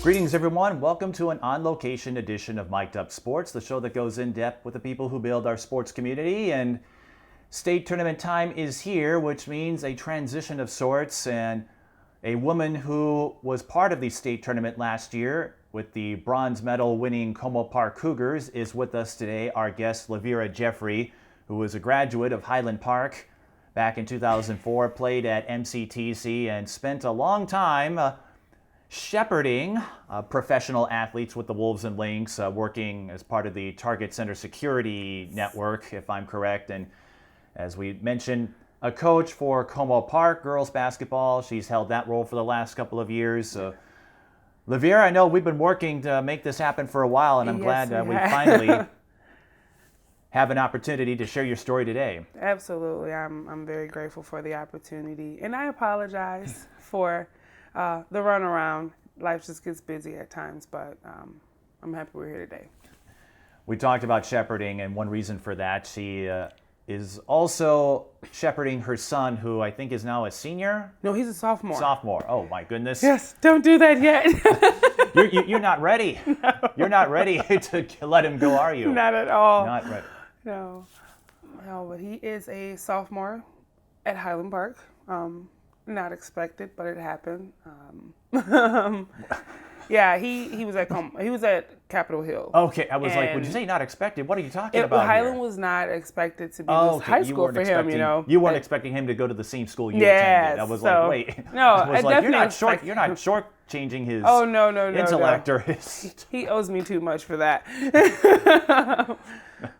Greetings, everyone. Welcome to an on-location edition of Mic'd Up Sports, the show that goes in depth with the people who build our sports community. And state tournament time is here, which means a transition of sorts. And a woman who was part of the state tournament last year with the bronze medal winning Como Park Cougars is with us today. Our guest, LaVera Jeffrie, who was a graduate of Highland Park back in 2004, played at MCTC, and spent a long time shepherding professional athletes with the Wolves and Lynx, working as part of the Target Center Security Network, if I'm correct. And as we mentioned, a coach for Como Park girls basketball. She's held that role for the last couple of years. LaVera, I know we've been working to make this happen for a while, and I'm glad we finally have an opportunity to share your story today. Absolutely. I'm very grateful for the opportunity. And I apologize for the runaround. Life just gets busy at times, but I'm happy we're here today. We talked about shepherding, and one reason for that, she is also shepherding her son, who I think is now a senior? No, he's a sophomore. Sophomore. Oh, my goodness. Yes, don't do that yet. You're not ready. No. You're not ready to let him go, are you? Not at all. Not ready. No, but he is a sophomore at Highland Park. Not expected, but it happened. Yeah, he was at Capitol Hill. Okay, I was like, would you say not expected? What are you talking about? Highland here? was not expected to be high school for him, you know. You weren't expecting him to go to the same school you attended. I was like, wait. No, I was like, you're not short-changing his intellect or his... He owes me too much for that.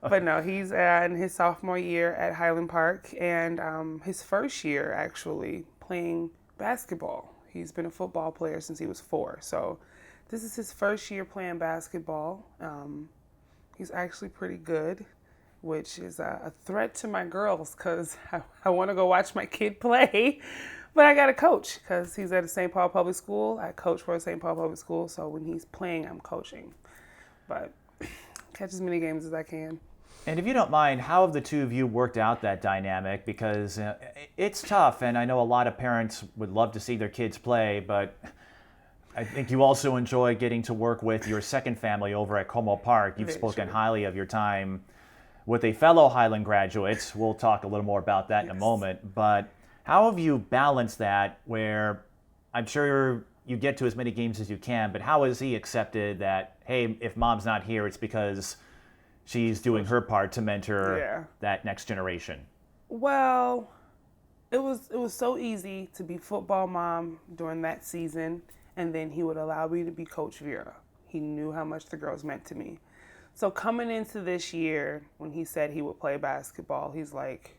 But no, he's in his sophomore year at Highland Park, and his first year actually playing basketball. He's been a football player since he was 4, so this is his first year playing basketball. He's actually pretty good, which is a threat to my girls because I want to go watch my kid play, but I got to coach because he's at a St. Paul Public School. I coach for a St. Paul Public School, so when he's playing, I'm coaching. But catch as many games as I can. And if you don't mind, how have the two of you worked out that dynamic? Because it's tough, and I know a lot of parents would love to see their kids play, but I think you also enjoy getting to work with your second family over at Como Park. You've spoken highly of your time with a fellow Highland graduate. We'll talk a little more about that in a moment. But how have you balanced that where I'm sure you get to as many games as you can, but how has he accepted that, hey, if mom's not here, it's because she's doing her part to mentor that next generation? Well, it was so easy to be football mom during that season, and then he would allow me to be Coach Vera. He knew how much the girls meant to me. So coming into this year, when he said he would play basketball, he's like,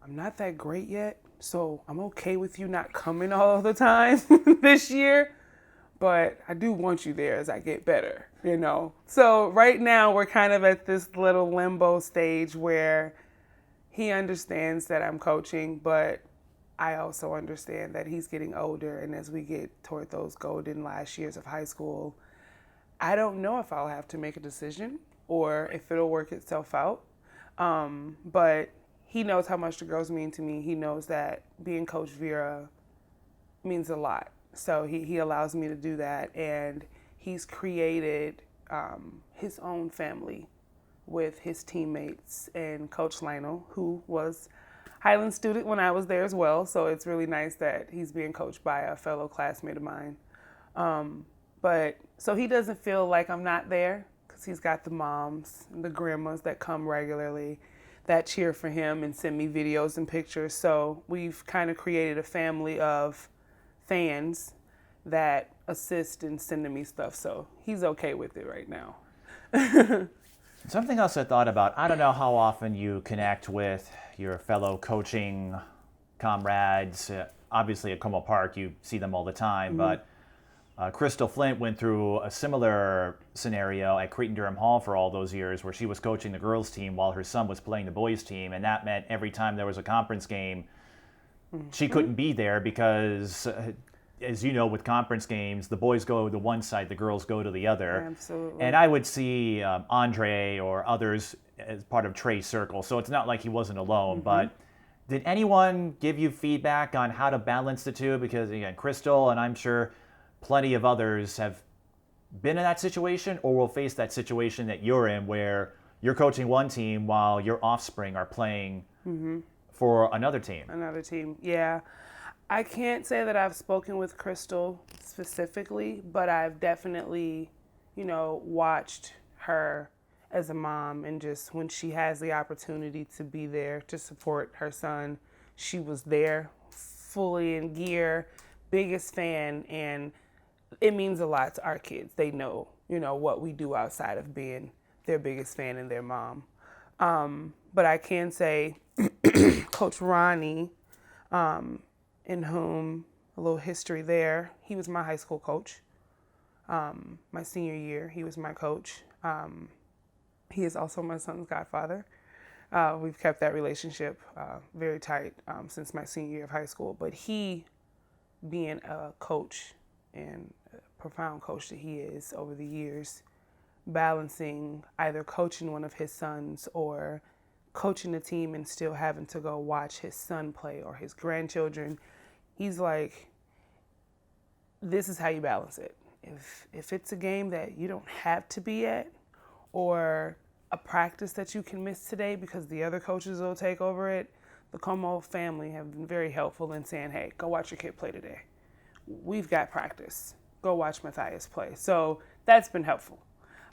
I'm not that great yet, so I'm okay with you not coming all the time this year, but I do want you there as I get better, you know? So right now we're kind of at this little limbo stage where he understands that I'm coaching, but I also understand that he's getting older, and as we get toward those golden last years of high school, I don't know if I'll have to make a decision or if it'll work itself out. But he knows how much the girls mean to me. He knows that being Coach Vera means a lot. So he allows me to do that, and he's created his own family with his teammates and Coach Lionel, who was Highland student when I was there as well. So it's really nice that he's being coached by a fellow classmate of mine. But so he doesn't feel like I'm not there because he's got the moms and the grandmas that come regularly that cheer for him and send me videos and pictures. So we've kind of created a family of fans that assist in sending me stuff. So he's okay with it right now. Something else I thought about, I don't know how often you connect with your fellow coaching comrades. Obviously at Como Park, you see them all the time, but Crystal Flint went through a similar scenario at Cretin-Durham Hall for all those years where she was coaching the girls team while her son was playing the boys team, and that meant every time there was a conference game, she couldn't be there because as you know, with conference games, the boys go to one side, the girls go to the other. Absolutely. And I would see Andre or others as part of Trey's circle, so it's not like he wasn't alone. But did anyone give you feedback on how to balance the two? Because again, Crystal and I'm sure plenty of others have been in that situation or will face that situation that you're in where you're coaching one team while your offspring are playing for another team. Another team, yeah. I can't say that I've spoken with Crystal specifically, but I've definitely, watched her as a mom, and just when she has the opportunity to be there to support her son, she was there fully in gear, biggest fan, and it means a lot to our kids. They know, what we do outside of being their biggest fan and their mom. But I can say Coach Ronnie, in whom a little history there, he was my high school coach. My senior year, he was my coach. He is also my son's godfather. We've kept that relationship very tight since my senior year of high school. But he, being a coach and a profound coach that he is over the years, balancing either coaching one of his sons or coaching the team and still having to go watch his son play or his grandchildren, he's like, this is how you balance it. If it's a game that you don't have to be at, or a practice that you can miss today because the other coaches will take over it, the Como family have been very helpful in saying, hey, go watch your kid play today. We've got practice. Go watch Matthias play. So that's been helpful.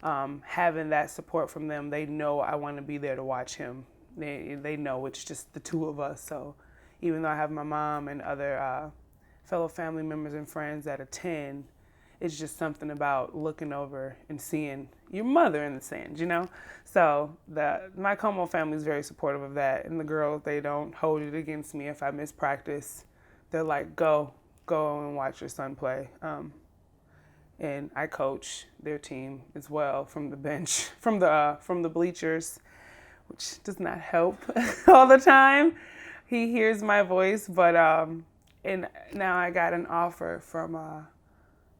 Having that support from them, they know I want to be there to watch him. They know it's just the two of us. So even though I have my mom and other fellow family members and friends that attend, it's just something about looking over and seeing your mother in the stands, So my Como family is very supportive of that. And the girls, they don't hold it against me if I miss practice. They're like, go and watch your son play. And I coach their team as well from the bench, from the bleachers, which does not help all the time. He hears my voice, but and now I got an offer from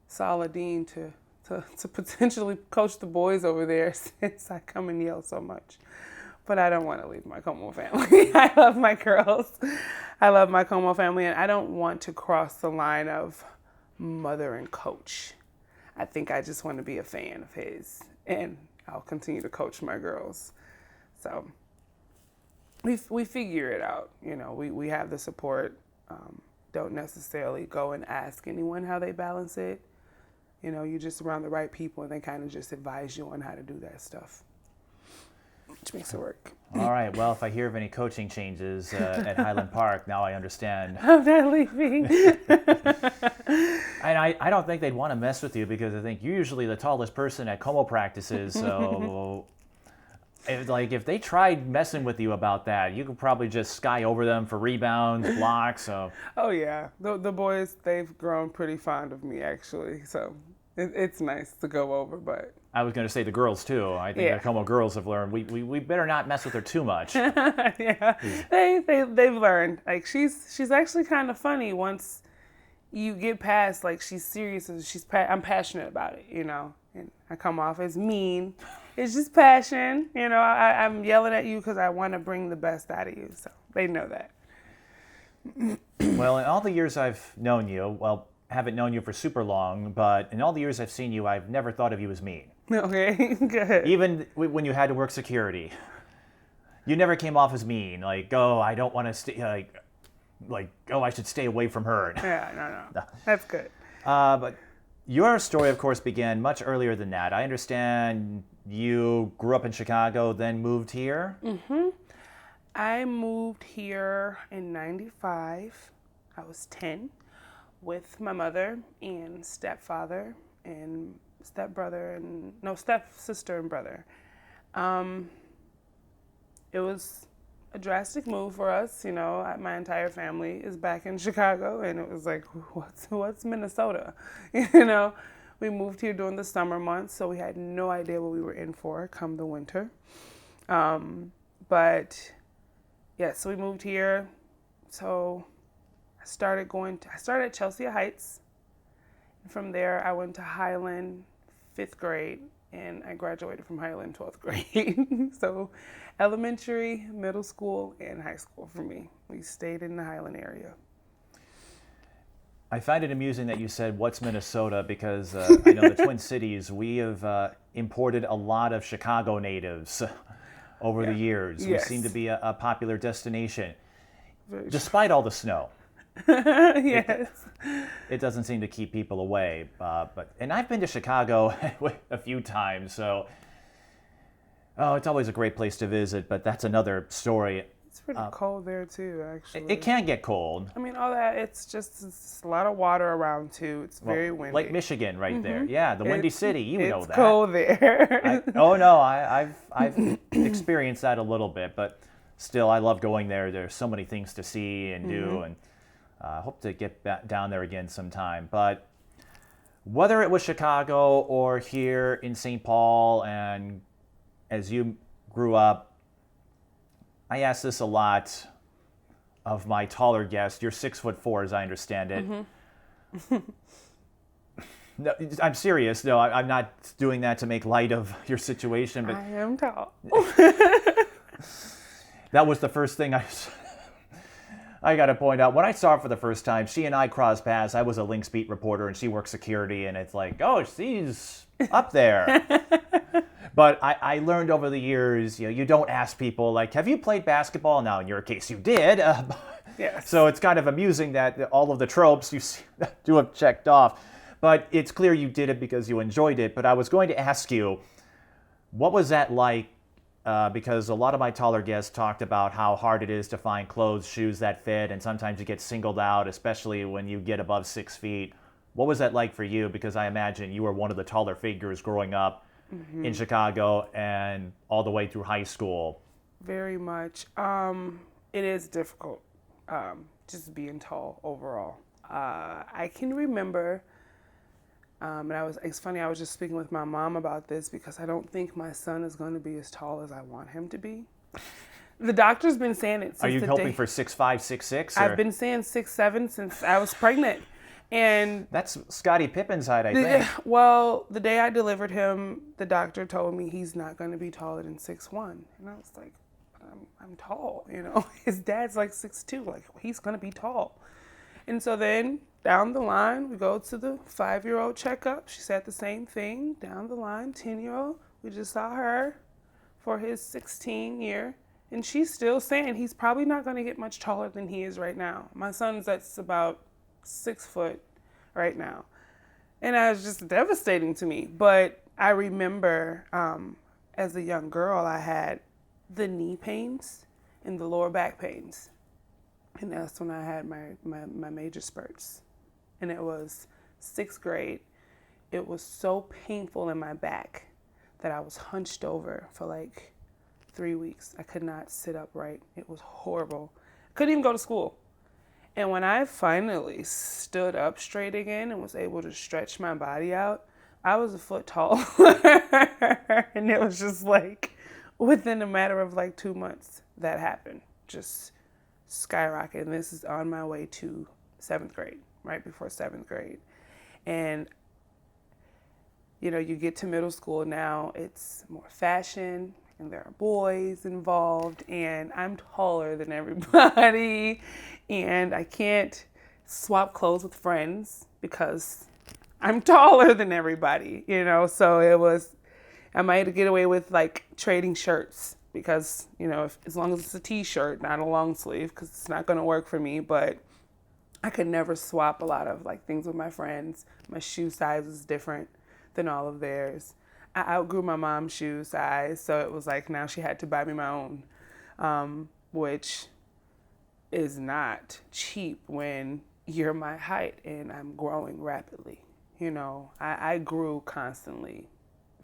Saladin to potentially coach the boys over there since I come and yell so much. But I don't want to leave my Como family. I love my girls. I love my Como family, and I don't want to cross the line of mother and coach. I think I just want to be a fan of his, and I'll continue to coach my girls. So we figure it out. We have the support. Don't necessarily go and ask anyone how they balance it. You're just around the right people, and they kind of just advise you on how to do that stuff, which makes it work. All right. Well, if I hear of any coaching changes at Highland Park, now I understand. I'm not leaving. And I don't think they'd want to mess with you because I think you're usually the tallest person at Como practices. So if they tried messing with you about that, you could probably just sky over them for rebounds, blocks. So. Oh, yeah. The boys, they've grown pretty fond of me, actually. So it's nice to go over, but... I was going to say the girls, too. I think the Como girls have learned we better not mess with her too much. Yeah. They've learned. Like, she's actually kind of funny once you get past, like, she's serious. I'm passionate about it, And I come off as mean. It's just passion. I'm yelling at you because I want to bring the best out of you. So they know that. Well, in all the years I've known you, haven't known you for super long, but in all the years I've seen you, I've never thought of you as mean. Okay, good. Even when you had to work security, you never came off as mean. Like, I don't want to stay. I should stay away from her. Yeah, no. That's good. But your story, of course, began much earlier than that. I understand you grew up in Chicago, then moved here. Mm-hmm. I moved here in '95. I was 10 with my mother and stepfather and stepsister and brother. It was a drastic move for us. My entire family is back in Chicago, and it was like, what's Minnesota? We moved here during the summer months, so we had no idea what we were in for come the winter. But yeah, so we moved here. So I started at Chelsea Heights. And from there, I went to Highland 5th grade, and I graduated from Highland 12th grade. So elementary, middle school, and high school for me. We stayed in the Highland area. I find it amusing that you said, what's Minnesota? Because I know the Twin Cities, we have imported a lot of Chicago natives over the years. Yes. We seem to be a popular destination, Very despite all the snow. yes. It doesn't seem to keep people away. And I've been to Chicago a few times, so it's always a great place to visit, but that's another story. It's pretty cold there too, actually. It can get cold. I mean, all that, it's a lot of water around too. It's very windy. Lake Michigan right there. Yeah, the Windy City, you know that. It's cold there. I've experienced that a little bit, but still, I love going there. There's so many things to see and do, and I hope to get back down there again sometime. But whether it was Chicago or here in St. Paul, and as you grew up, I ask this a lot of my taller guests. You're 6'4", as I understand it. No, I'm serious. No, I'm not doing that to make light of your situation. But I am tall. that was the first thing I got to point out. When I saw her for the first time, she and I crossed paths. I was a Lynx beat reporter, and she worked security, and it's like, oh, she's up there. But I learned over the years, you don't ask people, like, have you played basketball? Now, in your case, you did. Yes. So it's kind of amusing that all of the tropes you do have checked off. But it's clear you did it because you enjoyed it. But I was going to ask you, what was that like? Because a lot of my taller guests talked about how hard it is to find clothes, shoes that fit, and sometimes you get singled out, especially when you get above 6 feet. What was that like for you? Because I imagine you were one of the taller figures growing up in Chicago and all the way through high school. Very much. It is difficult, just being tall overall. I can remember, it's funny, I was just speaking with my mom about this because I don't think my son is going to be as tall as I want him to be. The doctor's been saying it since Are you hoping for 6'5", 6'6"? I've been saying 6'7" since I was pregnant. And that's Scottie Pippen's height, I think. Well, the day I delivered him, the doctor told me he's not going to be taller than 6'1". And I was like, I'm tall, His dad's like 6'2", like he's going to be tall. And so then down the line, we go to the 5-year-old checkup. She said the same thing. Down the line, 10-year-old, we just saw her for his 16 year. And she's still saying he's probably not going to get much taller than he is right now. My son's that's about 6 foot right now. And that was just devastating to me. But I remember as a young girl, I had the knee pains and the lower back pains. And that's when I had my major spurts. And it was 6th grade. It was so painful in my back that I was hunched over for like 3 weeks. I could not sit upright. It was horrible. Couldn't even go to school. And when I finally stood up straight again and was able to stretch my body out, I was a foot tall. And it was just like within a matter of like 2 months that happened. Just skyrocket. And this is on my way to 7th grade, right before 7th grade. And you get to middle school now, it's more fashion and there are boys involved and I'm taller than everybody. And I can't swap clothes with friends because I'm taller than everybody, So I might get away with like trading shirts because, as long as it's a t-shirt, not a long sleeve, because it's not going to work for me. But I could never swap a lot of like things with my friends. My shoe size is different than all of theirs. I outgrew my mom's shoe size, so it was like now she had to buy me my own, which is not cheap when you're my height and I'm growing rapidly. I grew constantly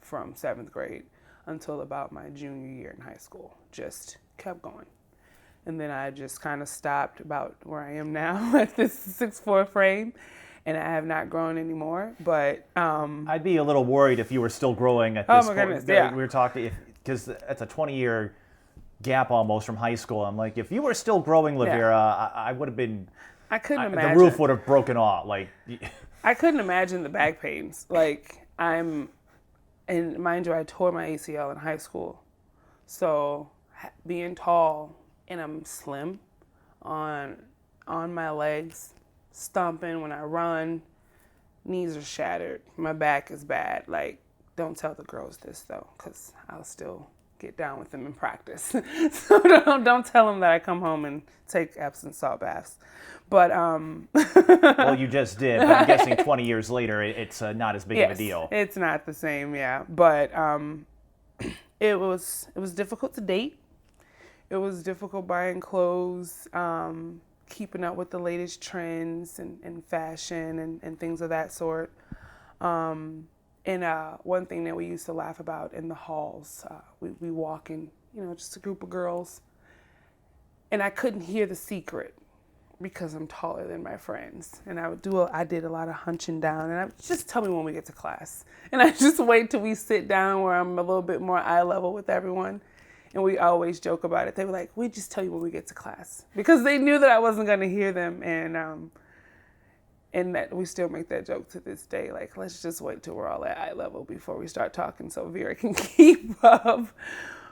from 7th grade until about my junior year in high school. Just kept going. And then I just kind of stopped about where I am now at this 6'4" frame. And I have not grown anymore, but... I'd be a little worried if you were still growing at this point. Goodness, yeah. We were talking, because that's a 20-year gap almost from high school. I'm like, if you were still growing, LaVera, I would have been... I couldn't imagine. The roof would have broken off. I couldn't imagine the back pains. And mind you, I tore my ACL in high school. So being tall and I'm slim on my legs stomping when I run. Knees are shattered. My back is bad. Like, don't tell the girls this though, because I'll still get down with them in practice. So don't tell them that I come home and take Epsom salt baths. But Well, you just did, but I'm guessing 20 years later, it's not as big of a deal. It's not the same, yeah. But it was difficult to date. It was difficult buying clothes, keeping up with the latest trends and fashion and things of that sort. And one thing that we used to laugh about in the halls, we walk in, just a group of girls, and I couldn't hear the secret because I'm taller than my friends. And I did a lot of hunching down, and I just tell me when we get to class. And I just wait till we sit down where I'm a little bit more eye level with everyone. And we always joke about it. They were like, we just tell you when we get to class, because they knew that I wasn't going to hear them. And that we still make that joke to this day. Like, let's just wait till we're all at eye level before we start talking so Vera can keep up.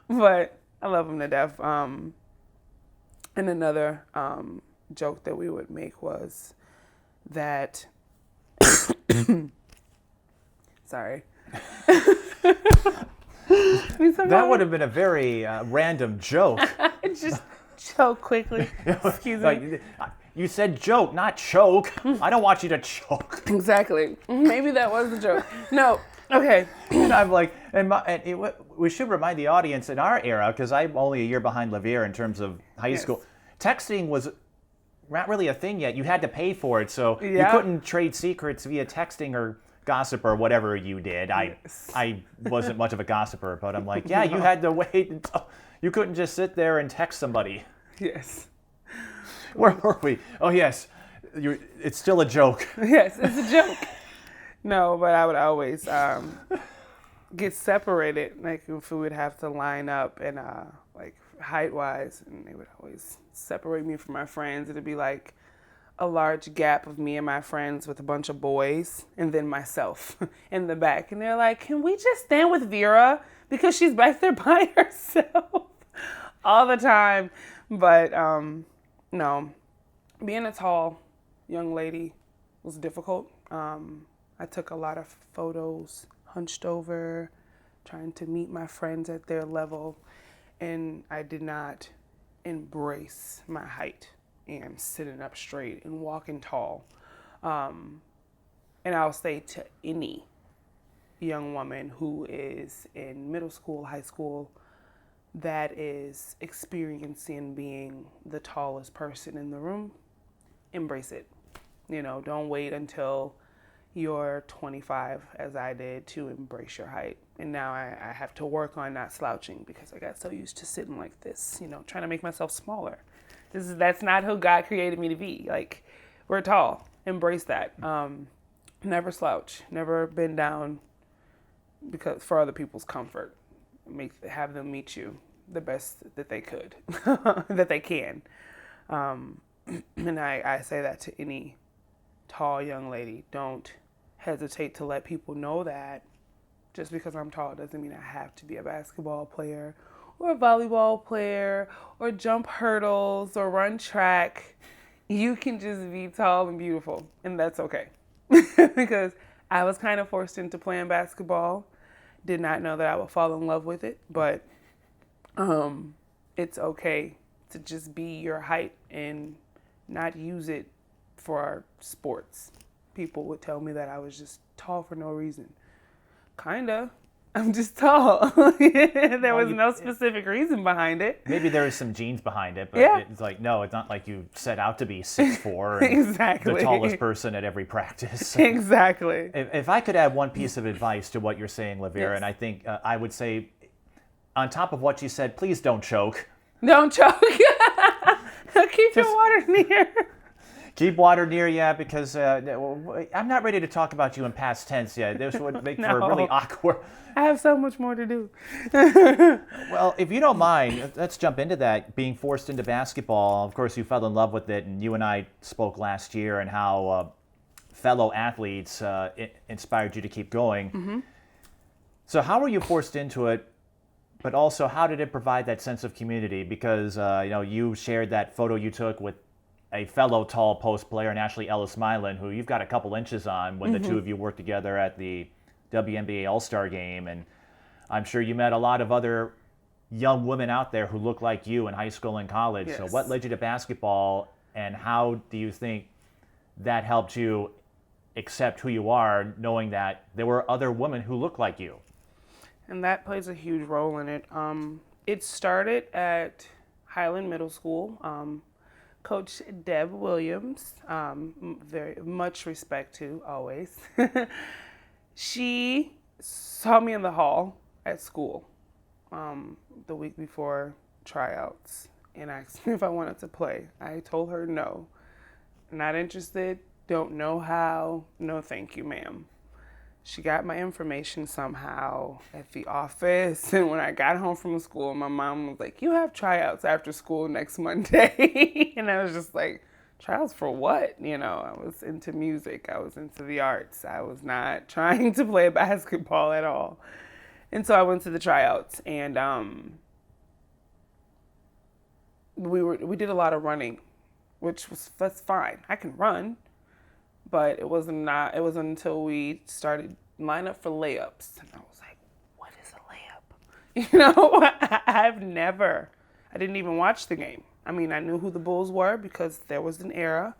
But I love them to death. And another joke that we would make was that, sorry. That would have been a very random joke. Just choke quickly. Excuse me. You said joke, not choke. I don't want you to choke. Exactly. Maybe that was the joke. No. Okay. And I'm like, we should remind the audience in our era, because I'm only a year behind LaVera in terms of high school. Texting was not really a thing yet. You had to pay for it, so you couldn't trade secrets via texting or gossip or whatever you did. I wasn't much of a gossiper, but I'm like, you had to wait until you couldn't just sit there and text somebody. Yes. Where were we? Oh yes, it's still a joke. Yes, it's a joke. No, but I would always get separated. Like, if we would have to line up and like height-wise, and they would always separate me from my friends. It'd be like a large gap of me and my friends with a bunch of boys, and then myself in the back. And they're like, can we just stand with Vera? Because she's back there by herself all the time. But no, being a tall young lady was difficult. I took a lot of photos, hunched over, trying to meet my friends at their level. And I did not embrace my height and sitting up straight and walking tall. And I'll say to any young woman who is in middle school, high school, that is experiencing being the tallest person in the room, embrace it. Don't wait until you're 25, as I did, to embrace your height. And now I have to work on not slouching, because I got so used to sitting like this, trying to make myself smaller. That's not who God created me to be. Like, we're tall. Embrace that. Never slouch. Never bend down because for other people's comfort. Have them meet you the best that they could, that they can. And I say that to any tall young lady. Don't hesitate to let people know that just because I'm tall doesn't mean I have to be a basketball player or a volleyball player or jump hurdles or run track. You can just be tall and beautiful, and that's okay. Because I was kind of forced into playing basketball. Did not know that I would fall in love with it, but it's okay to just be your height and not use it for sports. People would tell me that I was just tall for no reason. Kinda. I'm just tall. There was no specific reason behind it. Maybe there is some genes behind it, but it's like, no, it's not like you set out to be 6'4" and exactly. the tallest person at every practice. Exactly. If I could add one piece of advice to what you're saying, LaVera, Yes. and I think I would say, on top of what you said, please don't choke. Don't choke. Keep your water near. Keep water near you, because I'm not ready to talk about you in past tense yet. This would make for a really awkward. I have so much more to do. Well, if you don't mind, let's jump into that. Being forced into basketball, of course, you fell in love with it, and you and I spoke last year and how fellow athletes inspired you to keep going. Mm-hmm. So how were you forced into it? But also, how did it provide that sense of community? Because you shared that photo you took with a fellow tall post player, and Ashley Ellis-Mylan, who you've got a couple inches on when the two of you worked together at the WNBA All-Star Game. And I'm sure you met a lot of other young women out there who look like you in high school and college. Yes. So what led you to basketball, and how do you think that helped you accept who you are, knowing that there were other women who look like you? And that plays a huge role in it. It started at Highland Middle School. Coach Deb Williams, very much respect to, always. She saw me in the hall at school the week before tryouts and asked me if I wanted to play. I told her no. Not interested, don't know how, no thank you, ma'am. She got my information somehow at the office, and when I got home from school, my mom was like, you have tryouts after school next Monday. And I was just like, tryouts for what? You know, I was into music, I was into the arts, I was not trying to play basketball at all. And so I went to the tryouts, and we did a lot of running, that's fine. I can run. But it wasn't until we started line up for layups. And I was like, what is a layup? You know, I didn't even watch the game. I mean, I knew who the Bulls were because there was an era.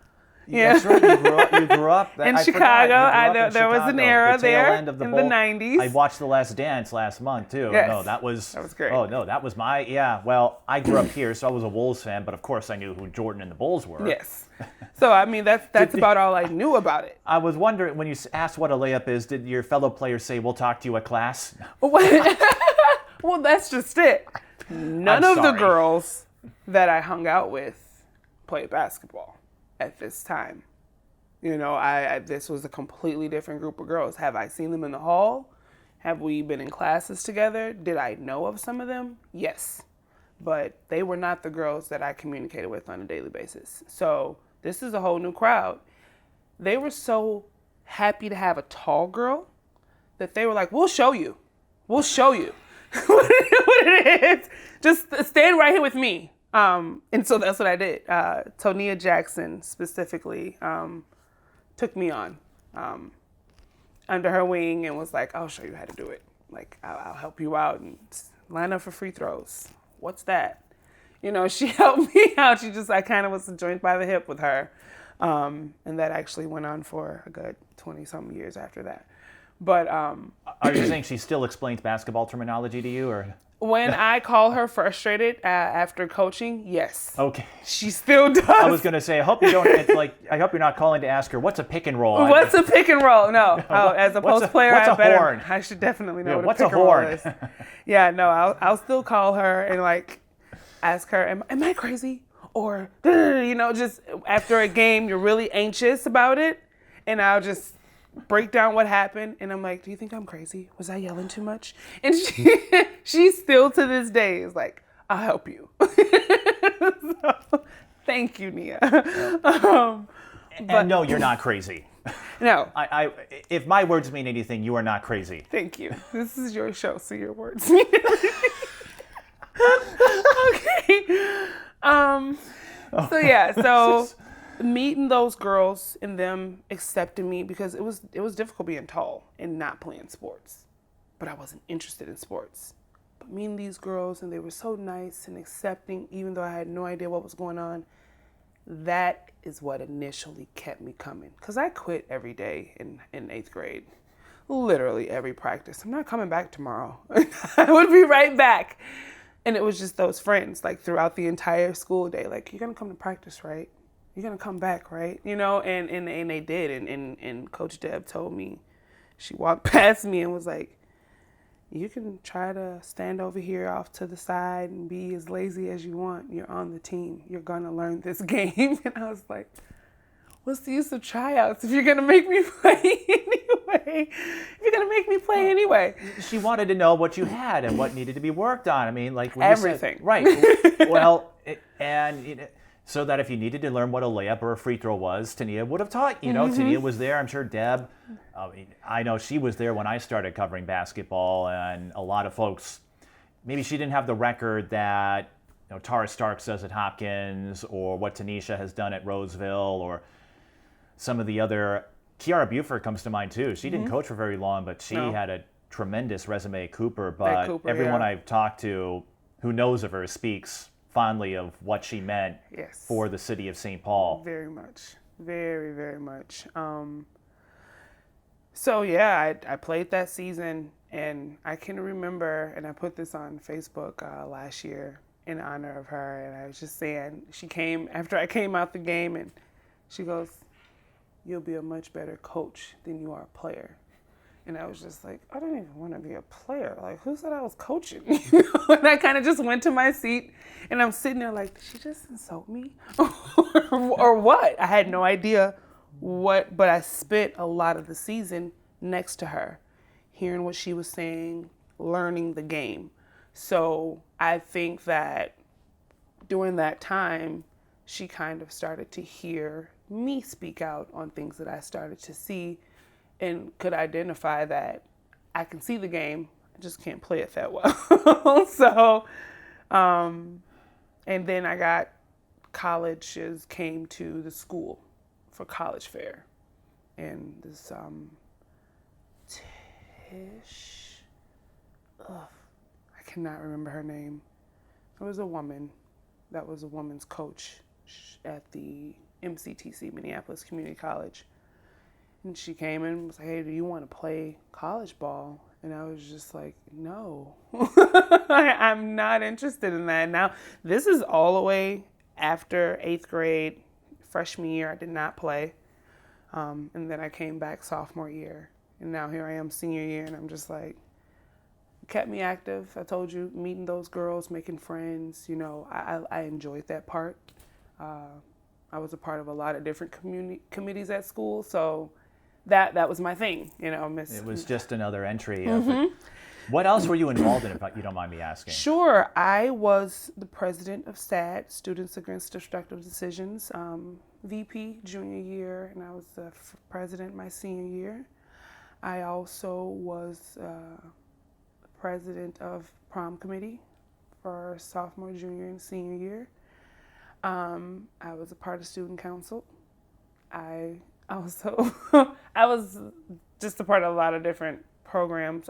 Yeah. That's right. You grew up in Chicago. There was an era there in the Bowl. 90s. I watched The Last Dance last month, too. Yes. No, that was great. Oh, no, that was well, I grew up here, so I was a Wolves fan, but of course I knew who Jordan and the Bulls were. Yes. So, I mean, that's about all I knew about it. I was wondering, when you asked what a layup is, did your fellow players say, we'll talk to you at class? Well, that's just it. None of the girls that I hung out with played basketball at this time. You know, this was a completely different group of girls. Have I seen them in the hall? Have we been in classes together? Did I know of some of them? Yes. But they were not the girls that I communicated with on a daily basis. So this is a whole new crowd. They were so happy to have a tall girl that they were like, we'll show you. We'll show you what it is. Just stand right here with me. And so that's what I did. Tonia Jackson specifically took me on under her wing and was like, I'll show you how to do it. Like, I'll help you out and line up for free throws. What's that? You know, she helped me out. I kind of was joined by the hip with her. And that actually went on for a good 20-something years after that. But are you saying she still explains basketball terminology to you, or? When I call her frustrated after coaching, yes. Okay. She still does. I was gonna say, I hope you're not calling to ask her what's a pick and roll. What's a pick and roll? No. As a post player, horn? I should definitely know what's what a pick a horn? and roll is. Yeah, no, I'll still call her and like ask her, am I crazy? Or you know, just after a game, you're really anxious about it, and I'll just break down what happened, and I'm like, do you think I'm crazy? Was I yelling too much? And she still to this day is like, I'll help you. So, thank you, Nia. And no, you're not crazy. No. If my words mean anything, you are not crazy. Thank you. This is your show, so your words mean everything. Okay. So meeting those girls and them accepting me, because it was difficult being tall and not playing sports, but I wasn't interested in sports. But meeting these girls, and they were so nice and accepting, even though I had no idea what was going on, that is what initially kept me coming. Because I quit every day in 8th grade. Literally every practice. I'm not coming back tomorrow. I would be right back. And it was just those friends, like throughout the entire school day, like, you're going to come to practice, right? You're going to come back, right? You know, and they did. And Coach Deb told me, she walked past me and was like, you can try to stand over here off to the side and be as lazy as you want. You're on the team. You're going to learn this game. And I was like, what's the use of tryouts if you're going to make me play anyway? If you're going to make me play anyway. She wanted to know what you had and what needed to be worked on. I mean, like when everything. You said, right. Well, so that if you needed to learn what a layup or a free throw was, Tania would have taught you. Mm-hmm. Tania was there. I'm sure Deb, I know she was there when I started covering basketball, and a lot of folks, maybe she didn't have the record that Tara Starks does at Hopkins, or what Tanisha has done at Roseville, or some of the other. Kiara Buford comes to mind too. She didn't coach for very long, but she had a tremendous resume at Cooper. But everyone I've talked to who knows of her speaks fondly of what she meant for the city of St. Paul. Very much. Very, very much. So yeah, I played that season, and I can remember, and I put this on Facebook last year in honor of her, and I was just saying, she came after I came out the game, and she goes, "You'll be a much better coach than you are a player." And I was just like, I don't even want to be a player. Like, who said I was coaching? And I kind of just went to my seat, and I'm sitting there like, did she just insult me? or what? I had no idea what, but I spent a lot of the season next to her, hearing what she was saying, learning the game. So I think that during that time, she kind of started to hear me speak out on things that I started to see, and could identify that I can see the game, I just can't play it that well. So, and then I got colleges came to the school for college fair, and this Tish, I cannot remember her name. It was a woman that was a women's coach at the MCTC, Minneapolis Community College. And she came in and was like, "Hey, do you want to play college ball?" And I was just like, no, I'm not interested in that. Now, this is all the way after 8th grade, freshman year, I did not play. And then I came back sophomore year. And now here I am senior year, and I'm just like, kept me active. I told you, meeting those girls, making friends, I enjoyed that part. I was a part of a lot of different committees at school, so that was my thing, Miss. It was just another entry. What else were you involved in, if you don't mind me asking? Sure. I was the president of SAD, Students Against Destructive Decisions, VP junior year, and I was the president my senior year. I also was president of prom committee for sophomore, junior, and senior year. I was a part of student council. I also, I was just a part of a lot of different programs.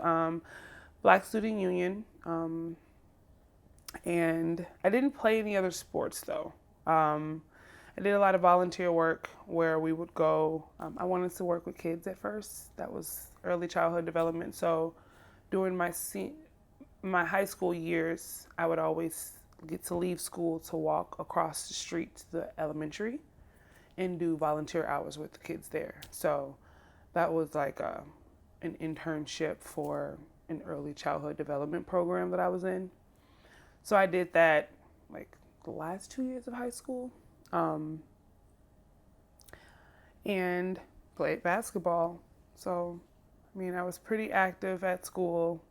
Black Student Union, and I didn't play any other sports though. I did a lot of volunteer work where we would go. I wanted to work with kids at first. That was early childhood development. So during my high school years, I would always get to leave school to walk across the street to the elementary and do volunteer hours with the kids there. So that was like an internship for an early childhood development program that I was in. So I did that like the last 2 years of high school, and played basketball. So, I was pretty active at school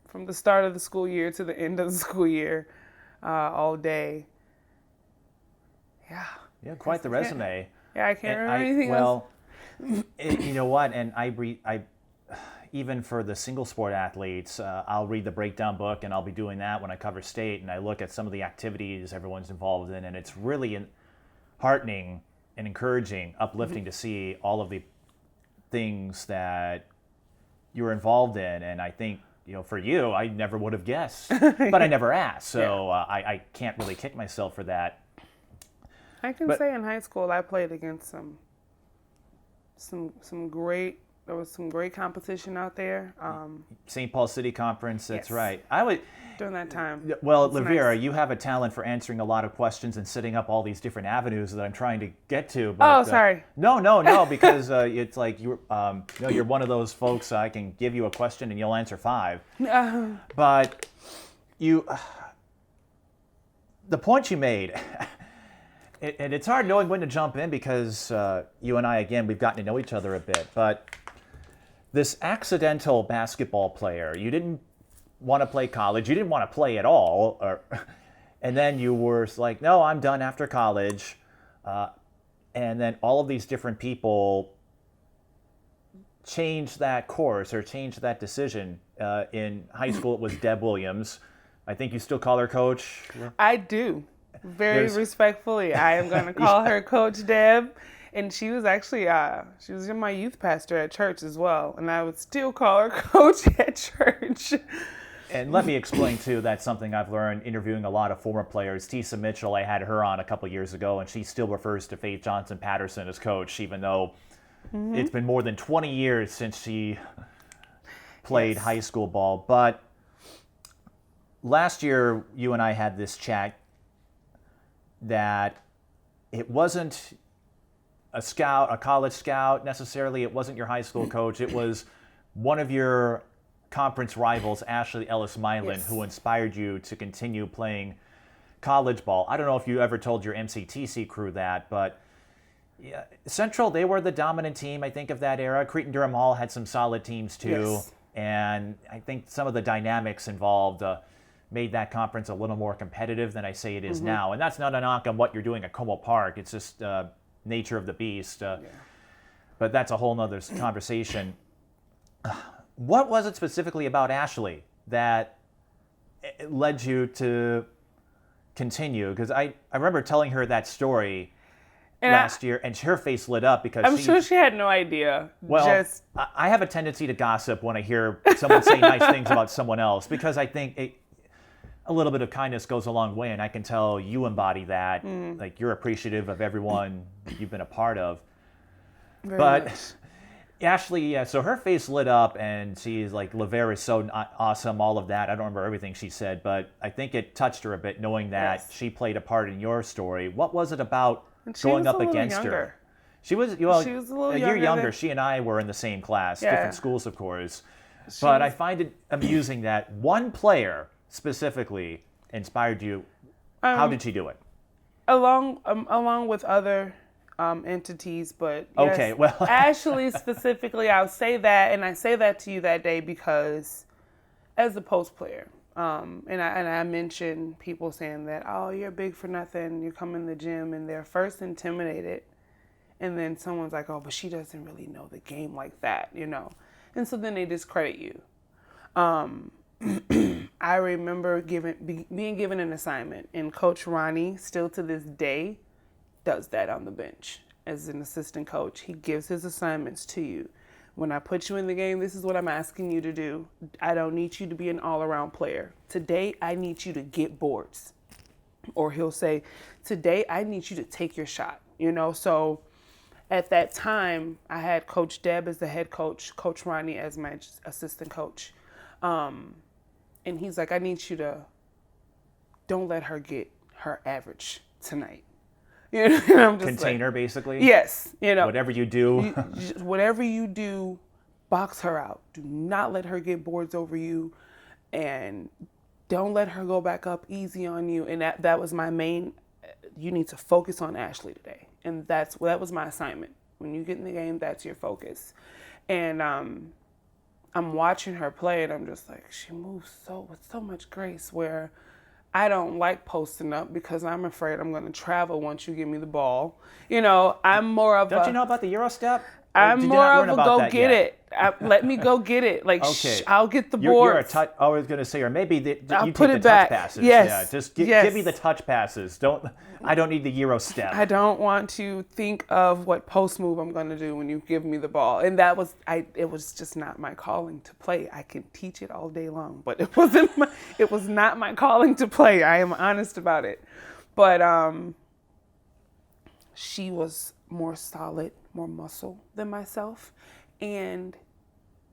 from the start of the school year to the end of the school year, all day. Yeah. Yeah, quite the resume. Yeah, I can't remember anything else. Well, you know what? And I even for the single sport athletes, I'll read the breakdown book, and I'll be doing that when I cover state, and I look at some of the activities everyone's involved in, and it's really heartening and encouraging, uplifting to see all of the things that you're involved in. And I think, for you, I never would have guessed, but I never asked, so I can't really kick myself for that. I can say in high school I played against there was some great competition out there. St. Paul City Conference, that's right. During that time. Well, LaVera, you have a talent for answering a lot of questions and setting up all these different avenues that I'm trying to get to. But, sorry. No, because it's like you're one of those folks. I can give you a question and you'll answer 5. But the point you made. And it's hard knowing when to jump in because you and I, again, we've gotten to know each other a bit. But this accidental basketball player, you didn't want to play college. You didn't want to play at all. And then you were like, no, I'm done after college. And then all of these different people changed that course or changed that decision. In high school, it was Deb Williams. I think you still call her Coach. I do. Very respectfully. I am going to call her Coach Deb. And she was actually, she was my youth pastor at church as well. And I would still call her Coach at church. And let me explain, too, that's something I've learned interviewing a lot of former players. Tisa Mitchell, I had her on a couple years ago, and she still refers to Faith Johnson-Patterson as Coach, even though it's been more than 20 years since she played high school ball. But last year, you and I had this chat that it wasn't a college scout necessarily. It wasn't your high school coach. It was one of your conference rivals, Ashley Ellis-Mylan, who inspired you to continue playing college ball. I don't know if you ever told your MCTC crew that, but yeah, Central, they were the dominant team, I think, of that era. Cretin-Durham Hall had some solid teams too, and I think some of the dynamics involved made that conference a little more competitive than I say it is now. And that's not a knock on what you're doing at Como Park. It's just nature of the beast. But that's a whole nother conversation. What was it specifically about Ashley that led you to continue? Because I remember telling her that story last year, and her face lit up because I'm sure she had no idea. Well, I have a tendency to gossip when I hear someone say nice things about someone else, because I think a little bit of kindness goes a long way, and I can tell you embody that. Like, you're appreciative of everyone that you've been a part of. Very but much. Ashley, so her face lit up, and she's like, LaVera is so awesome, all of that. I don't remember everything she said, but I think it touched her a bit knowing that she played a part in your story. What was it about going up against her? She was, well, she was a little you're younger. than... She and I were in the same class, different schools, of course. But I find it amusing that one player specifically inspired you. How did she do it? Along with other entities, but yes, okay, well, Ashley specifically, I'll say that, and I say that to you that day because, as a post player, and I mentioned people saying that, oh, you're big for nothing, you come in the gym, and they're first intimidated, and then someone's like, oh, but she doesn't really know the game like that, you know, and so then they discredit you. I remember being given an assignment, and Coach Ronnie, still to this day, does that on the bench as an assistant coach. He gives his assignments to you. When I put you in the game, this is what I'm asking you to do. I don't need you to be an all-around player. Today, I need you to get boards. Or he'll say, today, I need you to take your shot. You know, so at that time, I had Coach Deb as the head coach, Coach Ronnie as my assistant coach. And he's like, I need you to don't let her get her average tonight. You know, and I'm just container, basically. Yes, you know. Whatever you do. Whatever you do, box her out. Do not let her get boards over you, and don't let her go back up easy on you. And that was my main. You need to focus on Ashley today, and that was my assignment. When you get in the game, that's your focus. And I'm watching her play, and I'm just like, she moves with so much grace. Where I don't like posting up because I'm afraid I'm going to travel once you give me the ball. You know, I'm more of Don't you know about the Euro step? I'm more of a go get it. Let me go get it. Like, okay. I'll get the board. I was going to say, or maybe I'll you put take it the back. touch passes. Yes. Yeah, just give me the touch passes. I don't need the Euro step. I don't want to think of what post move I'm going to do when you give me the ball. And it was just not my calling to play. I can teach it all day long, but it was not my calling to play. I am honest about it. But she was more solid, more muscle than myself, and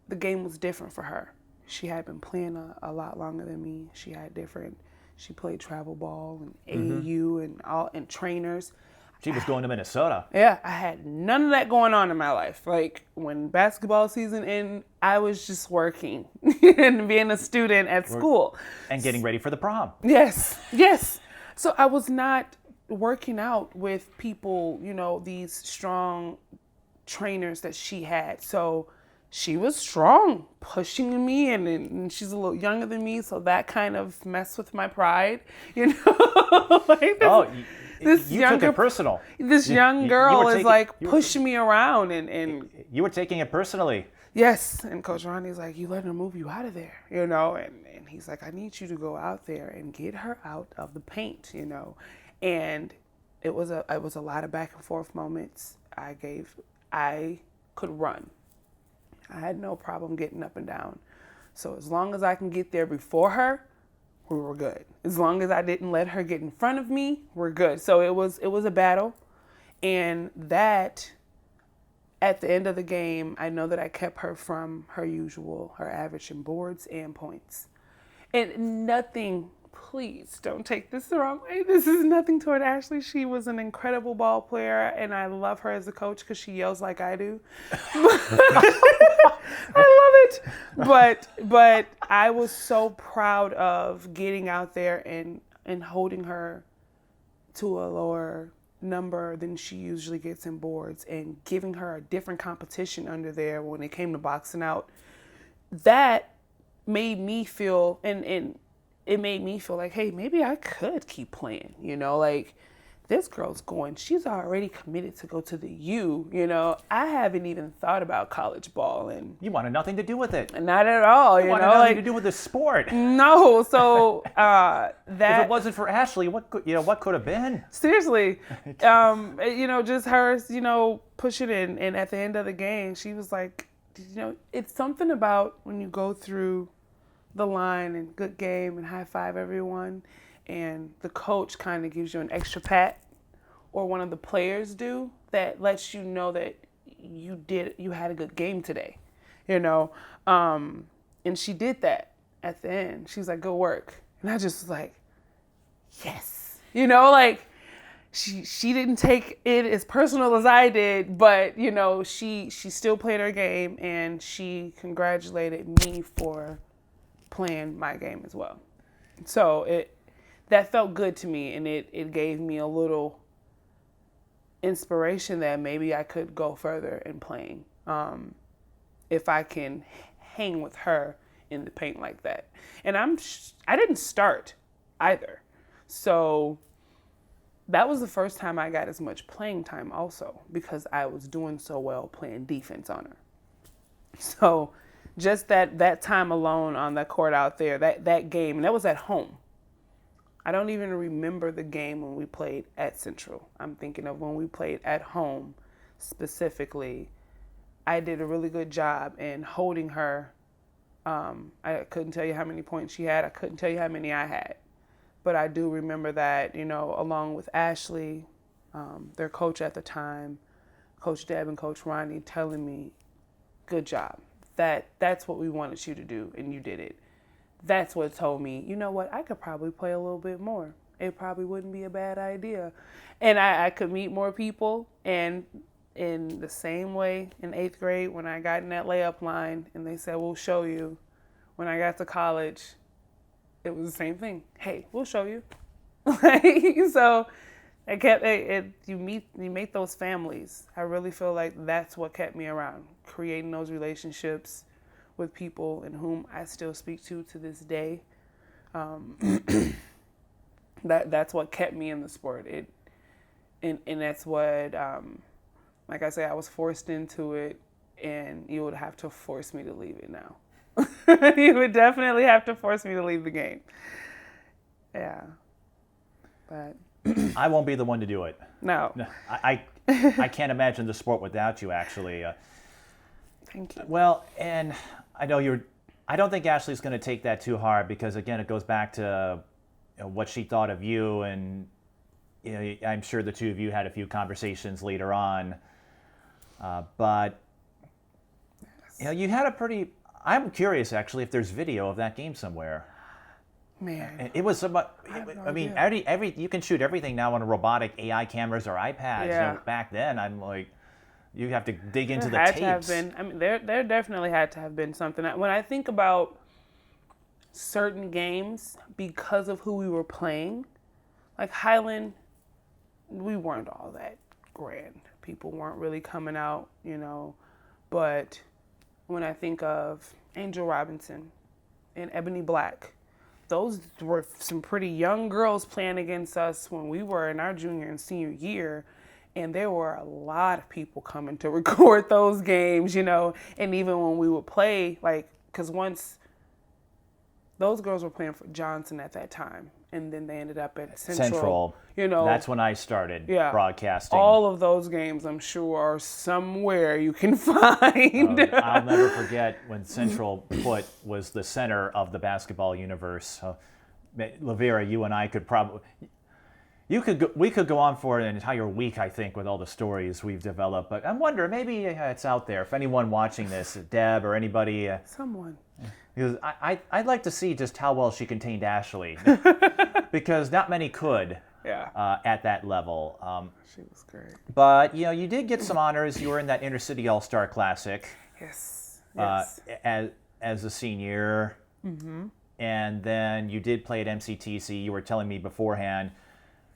the game was different for her. She had been playing a lot longer than me. She played travel ball and AAU and trainers. She was going to Minnesota. Yeah, I had none of that going on in my life. Like, when basketball season ended, I was just working and being a student at school. And getting ready for the prom. Yes. So I was not working out with people, you know, these strong trainers that she had. So she was strong, pushing me, and she's a little younger than me, so that kind of messed with my pride, you know. You took it personal. This young girl is like pushing me around, and you were taking it personally. Yes. And Coach Ronnie's like, you letting her move you out of there, you know? And he's like, I need you to go out there and get her out of the paint, you know? And it was a lot of back and forth moments. I could run. I had no problem getting up and down. So as long as I can get there before her, we were good. As long as I didn't let her get in front of me, we're good. So it was a battle. And that, at the end of the game, I know that I kept her from her average in boards and points. And nothing, please don't take this the wrong way. This is nothing toward Ashley. She was an incredible ball player, and I love her as a coach because she yells like I do. I love it. But I was so proud of getting out there and holding her to a lower number than she usually gets in boards and giving her a different competition under there when it came to boxing out. That made me feel, and it made me feel like, hey, maybe I could keep playing, you know, like this girl's she's already committed to go to the U, you know. I haven't even thought about college ball, and You wanted nothing to do with it. not at all, you wanted know, nothing like to do with the sport. no. So If that it wasn't for Ashley, what could have been? seriously, you know, just her, you know, pushing in, and at the end of the game, she was like, you know, it's something about when you go through the line and good game and high five everyone, and the coach kind of gives you an extra pat, or one of the players do, that lets you know that you had a good game today, you know. And she did that at the end. She was like, good work. And I just was like, yes, you know, like she didn't take it as personal as I did, but you know, she still played her game, and she congratulated me for playing my game as well. So that felt good to me, and it gave me a little inspiration that maybe I could go further in playing, if I can hang with her in the paint like that. And I didn't start either, so that was the first time I got as much playing time also, because I was doing so well playing defense on her. So just that time alone on the court out there, that game, and that was at home. I don't even remember the game when we played at Central. I'm thinking of when we played at home specifically. I did a really good job in holding her. I couldn't tell you how many points she had. I couldn't tell you how many I had. But I do remember that, you know, along with Ashley, their coach at the time, Coach Deb and Coach Ronnie, telling me, good job. That's what we wanted you to do, and you did it. That's what told me, you know what, I could probably play a little bit more. It probably wouldn't be a bad idea. And I could meet more people. And in the same way in 8th grade, when I got in that layup line and they said, we'll show you. When I got to college, it was the same thing. Hey, we'll show you. So you meet those families. I really feel like that's what kept me around, creating those relationships with people in whom I still speak to this day. That's what kept me in the sport. And that's what, like I said, I was forced into it, and you would have to force me to leave it now. You would definitely have to force me to leave the game. Yeah. But I won't be the one to do it. no. I can't imagine the sport without you, actually. Thank you. Well, and I know I don't think Ashley's going to take that too hard, because again, it goes back to what she thought of you, and you know, I'm sure the two of you had a few conversations later on. But you know, you had a pretty. I'm curious, actually, if there's video of that game somewhere. Man, It was somewhat. I mean, every you can shoot everything now on robotic AI cameras or iPads. Yeah. You know, back then, I'm like, you have to dig into the had tapes. to have been. I mean, there definitely had to have been something. When I think about certain games, because of who we were playing, like Highland, we weren't all that grand. People weren't really coming out, you know. But when I think of Angel Robinson and Ebony Black, those were some pretty young girls playing against us when we were in our junior and senior year. And there were a lot of people coming to record those games, and even when we would play, because once those girls were playing for Johnson at that time, and then they ended up at Central. That's when I started broadcasting. All of those games, I'm sure, are somewhere you can find. I'll never forget when Central was the center of the basketball universe. LaVera, you and I could probably... we could go on for an entire week, I think, with all the stories we've developed. But I'm wondering, maybe it's out there. If anyone watching this, Deb or anybody... Someone. Because I'd like to see just how well she contained Ashley. Because not many could at that level. She was great. But, you did get some honors. You were in that Intercity All-Star Classic. Yes. As a senior. Mm-hmm. And then you did play at MCTC. You were telling me beforehand...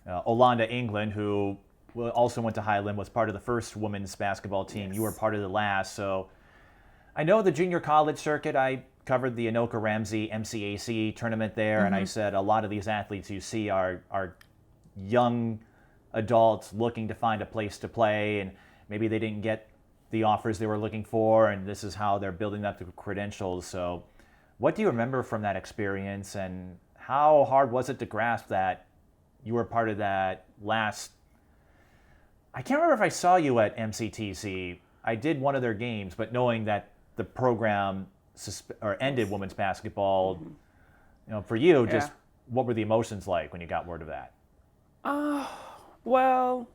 Olanda England, who also went to Highland, was part of the first women's basketball team. Yes. You were part of the last. So I know the junior college circuit. I covered the Anoka Ramsey MCAC tournament there, and I said a lot of these athletes you see are young adults looking to find a place to play, and maybe they didn't get the offers they were looking for, and this is how they're building up the credentials. So what do you remember from that experience, and how hard was it to grasp that you were part of that last... I can't remember if I saw you at MCTC. I did one of their games, but knowing that the program ended women's basketball, for you, just what were the emotions like when you got word of that? Well,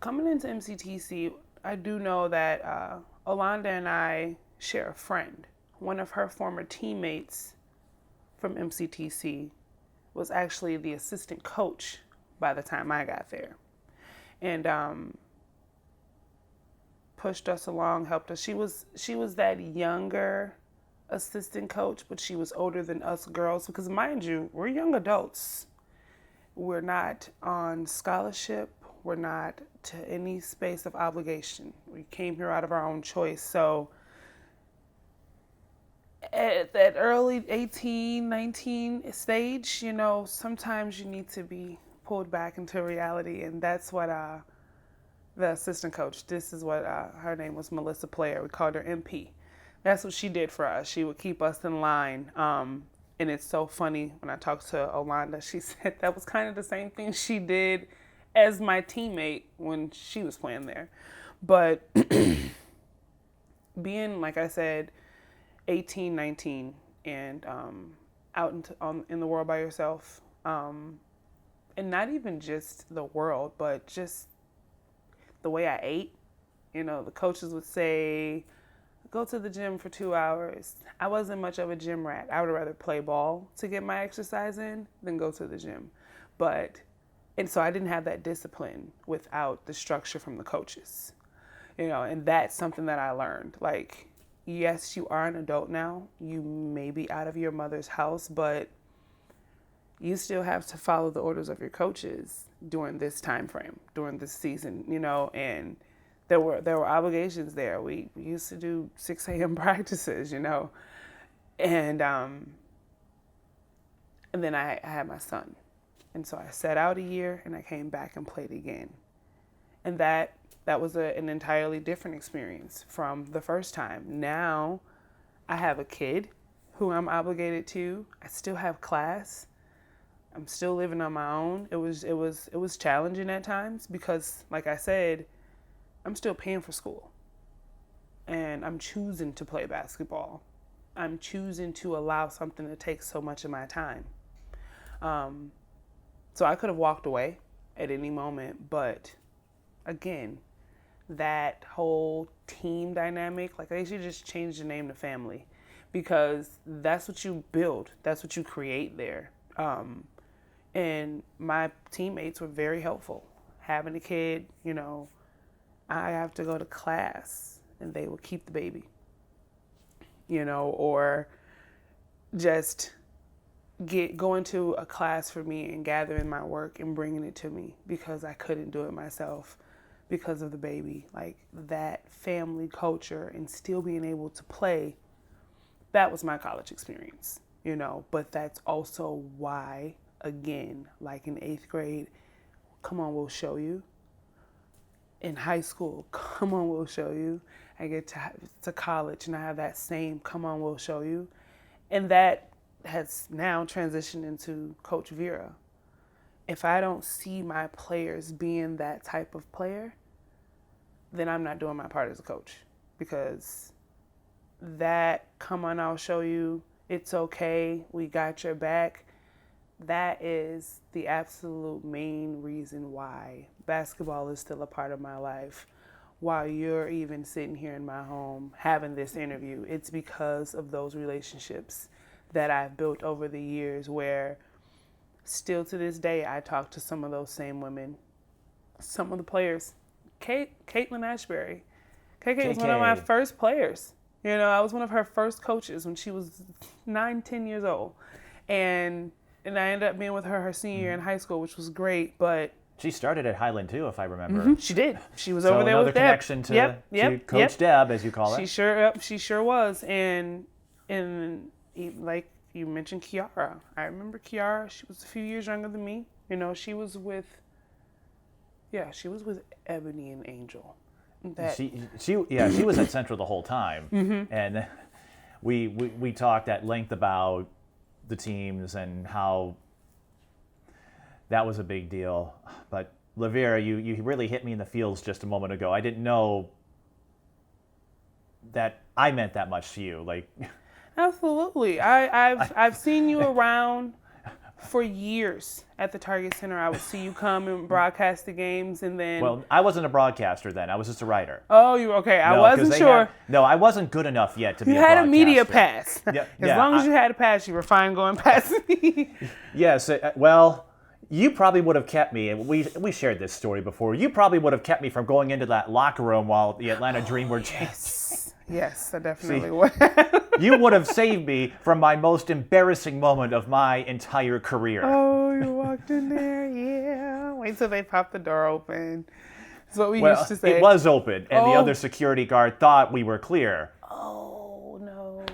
coming into MCTC, I do know that Olanda and I share a friend. One of her former teammates from MCTC was actually the assistant coach by the time I got there. And pushed us along, helped us. She was that younger assistant coach, but she was older than us girls because, mind you, we're young adults. We're not on scholarship. We're not to any space of obligation. We came here out of our own choice. So at that early 18, 19 stage, sometimes you need to be pulled back into reality. And that's what the assistant coach, this is what her name was, Melissa Player. We called her MP. That's what she did for us. She would keep us in line. And it's so funny when I talked to Olanda, she said that was kind of the same thing she did as my teammate when she was playing there. But being, like I said, 18, 19, and out in the world by yourself, and not even just the world, but just the way I ate. The coaches would say, go to the gym for 2 hours. I wasn't much of a gym rat. I would rather play ball to get my exercise in than go to the gym. And so I didn't have that discipline without the structure from the coaches. And that's something that I learned. Like, yes, you are an adult now. You may be out of your mother's house, but you still have to follow the orders of your coaches during this time frame, during this season, and there were obligations there. We used to do 6 a.m. practices, and then I had my son. And so I sat out a year and I came back and played again. And that was an entirely different experience from the first time. Now I have a kid who I'm obligated to. I still have class. I'm still living on my own. It was challenging at times because, like I said, I'm still paying for school. And I'm choosing to play basketball. I'm choosing to allow something to take so much of my time. So I could have walked away at any moment, but again, that whole team dynamic, like they should just change the name to family, because that's what you build. That's what you create there. And my teammates were very helpful. Having a kid, I have to go to class and they will keep the baby, or just going to a class for me and gathering my work and bringing it to me because I couldn't do it myself because of the baby. Like, that family culture and still being able to play, that was my college experience, but that's also why, again, like in 8th grade, come on, we'll show you. In high school, come on, we'll show you. I get to college and I have that same, come on, we'll show you. And that has now transitioned into Coach Vera. If I don't see my players being that type of player, then I'm not doing my part as a coach. Because that, come on, I'll show you, it's okay, we got your back, that is the absolute main reason why basketball is still a part of my life. While you're even sitting here in my home having this interview, it's because of those relationships that I've built over the years where still to this day I talk to some of those same women, some of the players. Caitlin Ashbury. KK was one of my first players. You know, I was one of her first coaches when she was 9-10 years old. And I ended up being with her senior year in high school, which was great, but she started at Highland too, if I remember. She did. She was over there with Deb. Another connection to Coach Deb, as you call it. She sure was. And like you mentioned, Kiara. I remember Kiara. She was a few years younger than me. You know, she was with Ebony and Angel. She was at Central the whole time, and we talked at length about the teams and how that was a big deal. But LaVera, you really hit me in the feels just a moment ago. I didn't know that I meant that much to you. Like, absolutely, I've seen you around for years at the Target Center. I would see you come and broadcast the games, and then... Well, I wasn't a broadcaster then. I was just a writer. Oh, you okay. I wasn't sure. I wasn't good enough yet to be a broadcaster. You had a media pass. Yeah, as long as you had a pass, you were fine going past me. Yes. Well, you probably would have kept me, and we shared this story before, you probably would have kept me from going into that locker room while the Atlanta Dream were changing. Yes, I definitely would. You would have saved me from my most embarrassing moment of my entire career. Oh, you walked in there, yeah. Wait till they pop the door open. That's what we used to say. It was open, and the other security guard thought we were clear. Oh, no.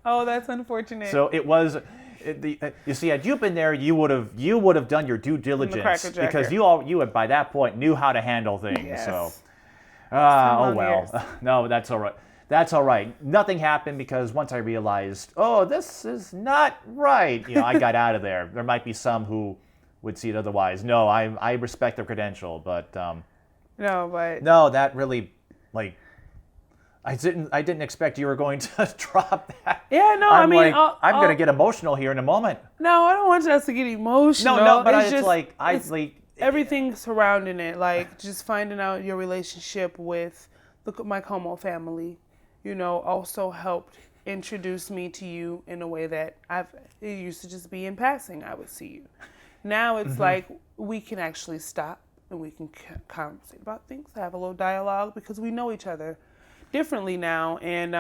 Oh, that's unfortunate. So it was... you see, had you been there, you would have done your due diligence because you had by that point knew how to handle things. Yes. So, oh well. No, that's all right. That's all right. Nothing happened because once I realized, oh, this is not right, I got out of there. There might be some who would see it otherwise. No, I respect the credential, but no, that really, like, I didn't expect you were going to drop that. Yeah, no, I'm going to get emotional here in a moment. No, I don't want us to get emotional. No, but it's everything surrounding it, like just finding out your relationship with my Como family. Also helped introduce me to you in a way that it used to just be in passing. I would see you. Now it's like we can actually stop and we can conversate about things, have a little dialogue because we know each other differently now. And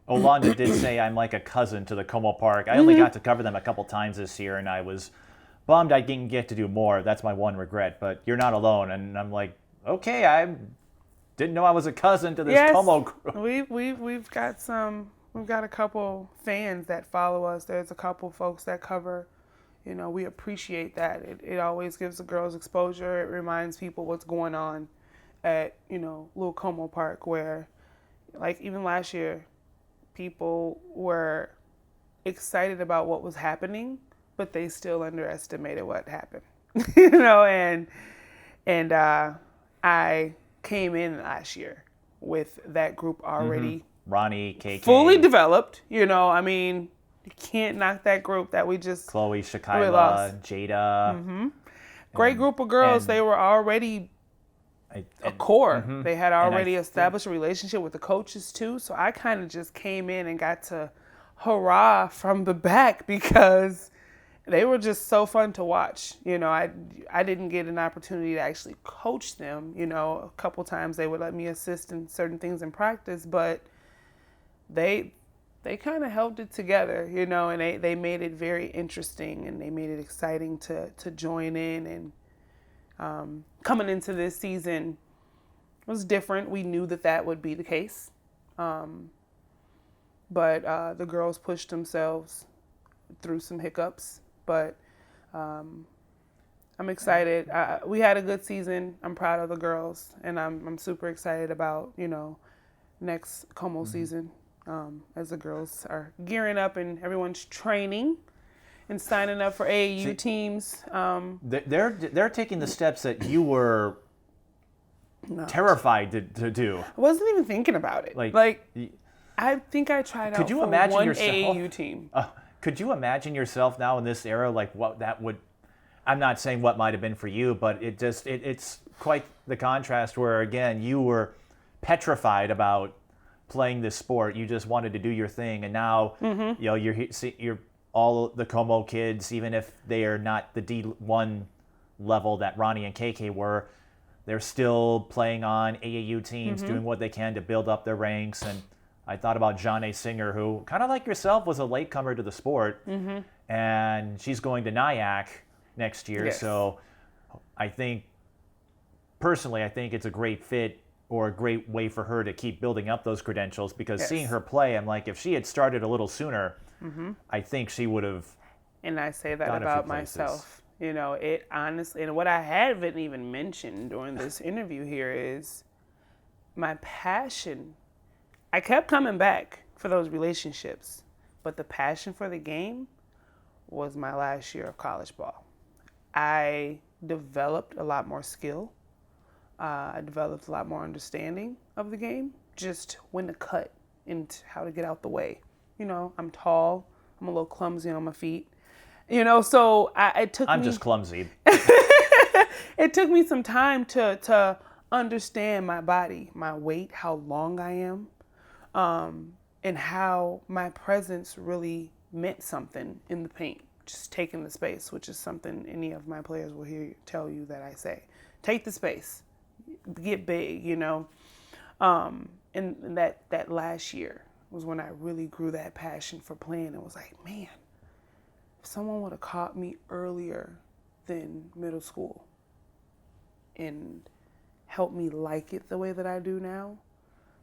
Olanda did say I'm like a cousin to the Como Park. I only got to cover them a couple times this year, and I was bummed I didn't get to do more. That's my one regret. But you're not alone, and I'm like, okay, I didn't know I was a cousin to this Como group. We've got a couple fans that follow us. There's a couple folks that cover. We appreciate that. It always gives the girls exposure. It reminds people what's going on at Little Como Park, where like even last year, people were excited about what was happening, but they still underestimated what happened. And I came in last year with that group already Ronnie, KK. fully developed. You can't knock that group that we just Chloe, Shakila, Jada. Great group of girls. They were already a core. They had already established a relationship with the coaches too. So I kind of just came in and got to hurrah from the back because they were just so fun to watch. I didn't get an opportunity to actually coach them. A couple times they would let me assist in certain things in practice, but they kind of held it together, and they made it very interesting and they made it exciting to join in. And coming into this season was different. We knew that would be the case. But the girls pushed themselves through some hiccups. But I'm excited. We had a good season. I'm proud of the girls, and I'm super excited about next Como season as the girls are gearing up and everyone's training and signing up for AAU teams. They're taking the steps that you were terrified to do. I wasn't even thinking about it. Like I think I tried out for one AAU team. Could you imagine yourself now in this era, like what that would? I'm not saying what might have been for you, but it's quite the contrast where, again, you were petrified about playing this sport. You just wanted to do your thing, and now you're all the Como kids, even if they are not the D1 level that Ronnie and KK were, they're still playing on AAU teams, doing what they can to build up their ranks. And I thought about Janae Singer, who, kind of like yourself, was a latecomer to the sport, and she's going to NIAC next year. Yes. So I think it's a great fit or a great way for her to keep building up those credentials, because seeing her play, I'm like, if she had started a little sooner, I think she would have. And I say that about myself. It honestly, and what I haven't even mentioned during this interview here is my passion. I kept coming back for those relationships, but the passion for the game was my last year of college ball. I developed a lot more skill. I developed a lot more understanding of the game, just when to cut and how to get out the way. I'm tall. I'm a little clumsy on my feet. So it took me... I'm just clumsy. It took me some time to understand my body, my weight, how long I am, and how my presence really meant something in the paint. Just taking the space, which is something any of my players will tell you that I say. Take the space. Get big, And that last year was when I really grew that passion for playing. It was like, man, if someone would have caught me earlier than middle school and helped me like it the way that I do now,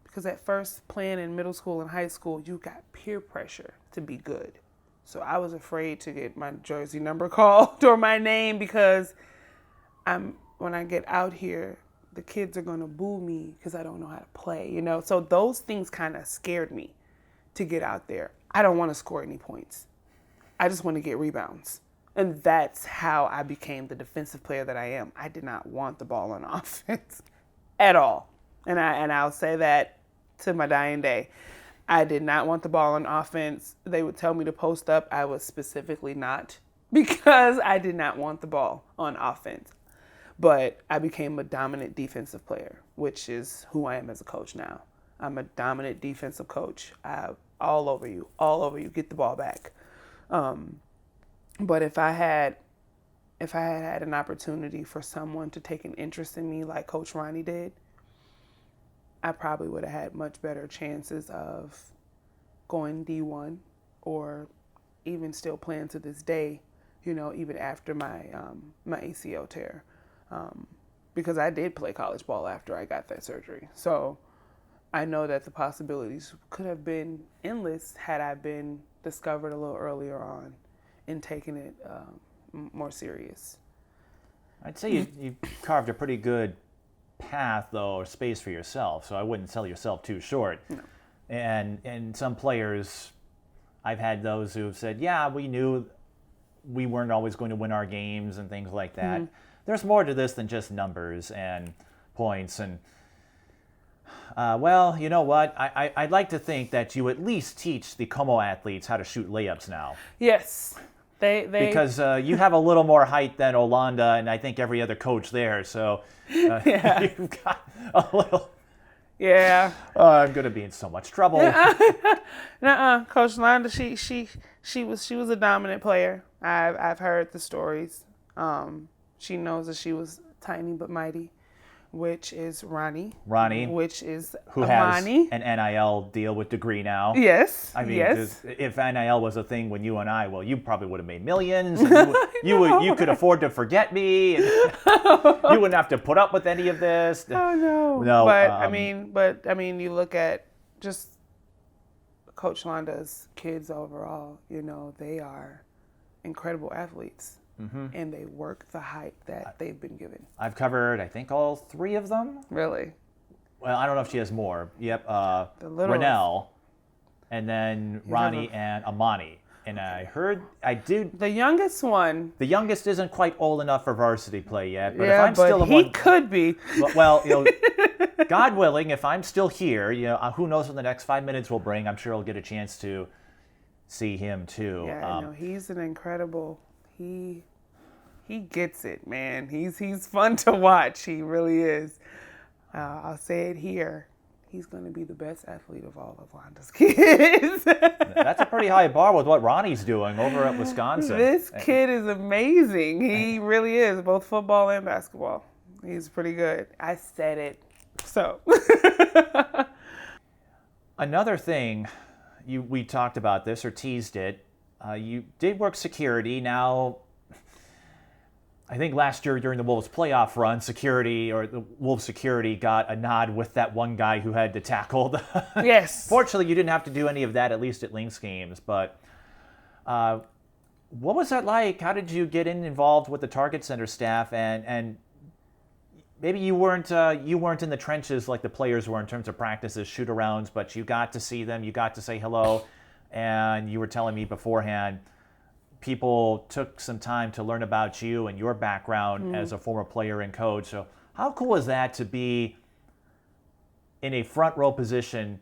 because at first playing in middle school and high school, you got peer pressure to be good. So I was afraid to get my jersey number called or my name, because when I get out here, the kids are going to boo me because I don't know how to play, So those things kind of scared me to get out there. I don't want to score any points. I just want to get rebounds. And that's how I became the defensive player that I am. I did not want the ball on offense at all. And I'll say that to my dying day. I did not want the ball on offense. They would tell me to post up. I was specifically not, because I did not want the ball on offense. But I became a dominant defensive player, which is who I am as a coach now. I'm a dominant defensive coach. All over you, get the ball back. But if I had an opportunity for someone to take an interest in me like Coach Ronnie did, I probably would have had much better chances of going D1, or even still playing to this day, even after my ACL tear. Because I did play college ball after I got that surgery. So I know that the possibilities could have been endless had I been discovered a little earlier on and taken it more serious. I'd say you carved a pretty good path, though, or space for yourself, so I wouldn't sell yourself too short. No. And some players, I've had those who've said, yeah, we knew we weren't always going to win our games and things like that. There's more to this than just numbers and points. And, well, you know what? I'd like to think that you at least teach the Como athletes how to shoot layups now. Yes. Because you have a little more height than Olanda and I think every other coach there. So you've got a little... Yeah. I'm going to be in so much trouble. Coach Olanda, she was a dominant player. I've heard the stories. She knows that she was tiny but mighty, which is Ronnie. Which is who Amani. Has an NIL deal with Degree now. Yes. I mean, yes. If NIL was a thing when you and I, well, you probably would have made millions. And you could afford to forget me. And you wouldn't have to put up with any of this. Oh no. No. But I mean, you look at just Coach Londa's kids overall. They are incredible athletes. and they work the height that they've been given. I've covered, I think, all 3 of them. Really? Well, I don't know if she has more. Yep, The little Renelle, and then Ronnie and Amani. And The youngest one. The youngest isn't quite old enough for varsity play yet, but yeah, if I'm still the he one, could be. well, God willing, if I'm still here, who knows what the next 5 minutes will bring? I'm sure I'll get a chance to see him too. Yeah, no, he's an incredible. He gets it, man. He's fun to watch. He really is. I'll say it here. He's going to be the best athlete of all of Wanda's kids. That's a pretty high bar with what Ronnie's doing over at Wisconsin. This kid is amazing. He really is, both football and basketball. He's pretty good. I said it. So. Another thing, we talked about this or teased it. You did work security. Now, I think last year during the Wolves playoff run, the Wolves security got a nod with that one guy who had to tackle. Yes. Fortunately, you didn't have to do any of that, at least at Lynx games. But what was that like? How did you get involved with the Target Center staff? And maybe you weren't in the trenches like the players were in terms of practices, shoot-arounds, but you got to see them. You got to say hello. And you were telling me beforehand, people took some time to learn about you and your background as a former player and coach. So how cool is that to be in a front row position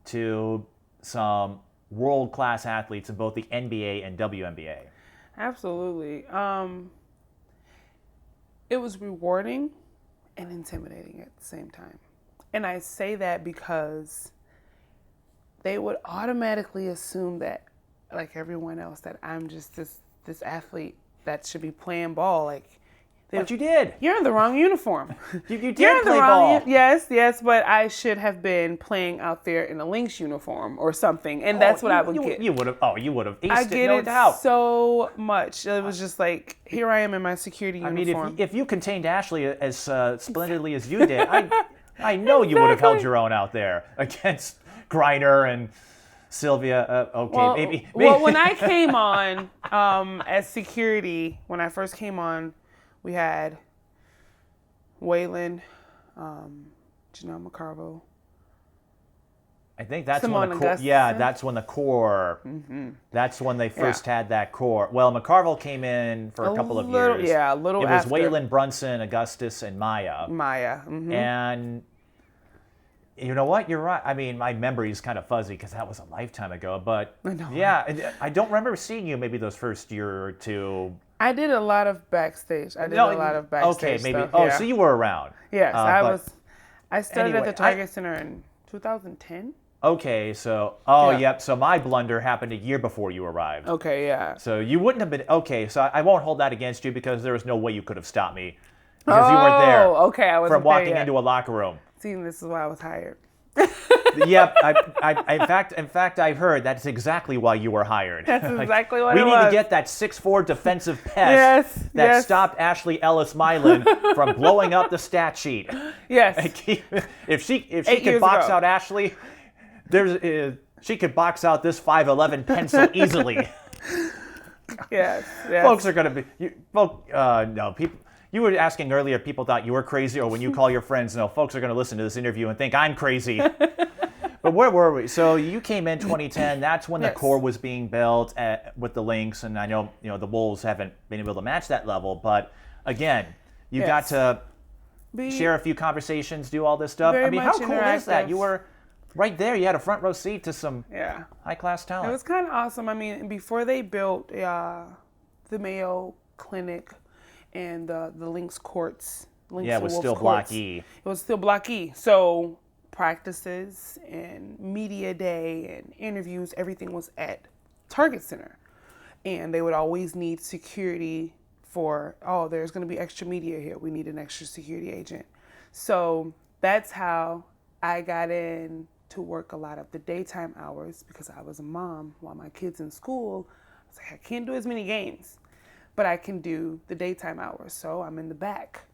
to some world-class athletes in both the NBA and WNBA? Absolutely. It was rewarding and intimidating at the same time. And I say that because they would automatically assume that, like everyone else, that I'm just this athlete that should be playing ball. But you did. You're in the wrong uniform. You did play ball. Yes, but I should have been playing out there in a Lynx uniform or something, and that's what I would get. You would have aced I it, get no it doubt. so much. It was just like, here I am in my security uniform. I mean, if you contained Ashley as splendidly as you did, I know you would have held your own out there against Griner and Sylvia. Maybe. Well, when I came on as security, when I first came on, we had Waylon, Janelle McCarvo. I think that's Simone when the core. Augustin. Yeah, that's when the core. Mm-hmm. That's when they first had that core. Well, McCarville came in for a couple of years. Yeah, a little It was after. Waylon, Brunson, Augustus, and Maya. Mm-hmm. And you know what? You're right. I mean, my memory is kind of fuzzy because that was a lifetime ago. But I know, yeah, I don't remember seeing you maybe those first year or two. I did a lot of backstage. Okay, maybe. Stuff, Oh, yeah. so you were around. Yes, I started anyway, at the Target Center in 2010. Okay, so yep. So my blunder happened a year before you arrived. Okay, yeah. So you wouldn't have been okay. So I won't hold that against you because there was no way you could have stopped me because you weren't there. Okay, I wasn't from walking there yet. into a locker room. See, this is why I was hired. Yep. In fact, I heard that's exactly why you were hired. That's exactly what we it need was. to get that 6'4" defensive pest that stopped Ashley Ellis-Mylan from blowing up the stat sheet. Yes. If she could box out Ashley, she could box out this 5'11" pencil easily. Yes. Folks are going to be no people. You were asking earlier, people thought you were crazy, or when you call your friends, no, folks are going to listen to this interview and think I'm crazy. But where were we? So you came in 2010. That's when the core was being built with the Lynx, and I know the Wolves haven't been able to match that level. But again, you got to share a few conversations, do all this stuff. I mean, how cool is that? You were right there. You had a front row seat to some high-class talent. It was kind of awesome. I mean, before they built the Mayo Clinic and the Lynx courts. It was still Block E. It was still Block E. So practices and media day and interviews, everything was at Target Center. And they would always need security for, there's going to be extra media here. We need an extra security agent. So that's how I got in to work a lot of the daytime hours because I was a mom while my kid's in school. I was like, I can't do as many games, but I can do the daytime hours. So I'm in the back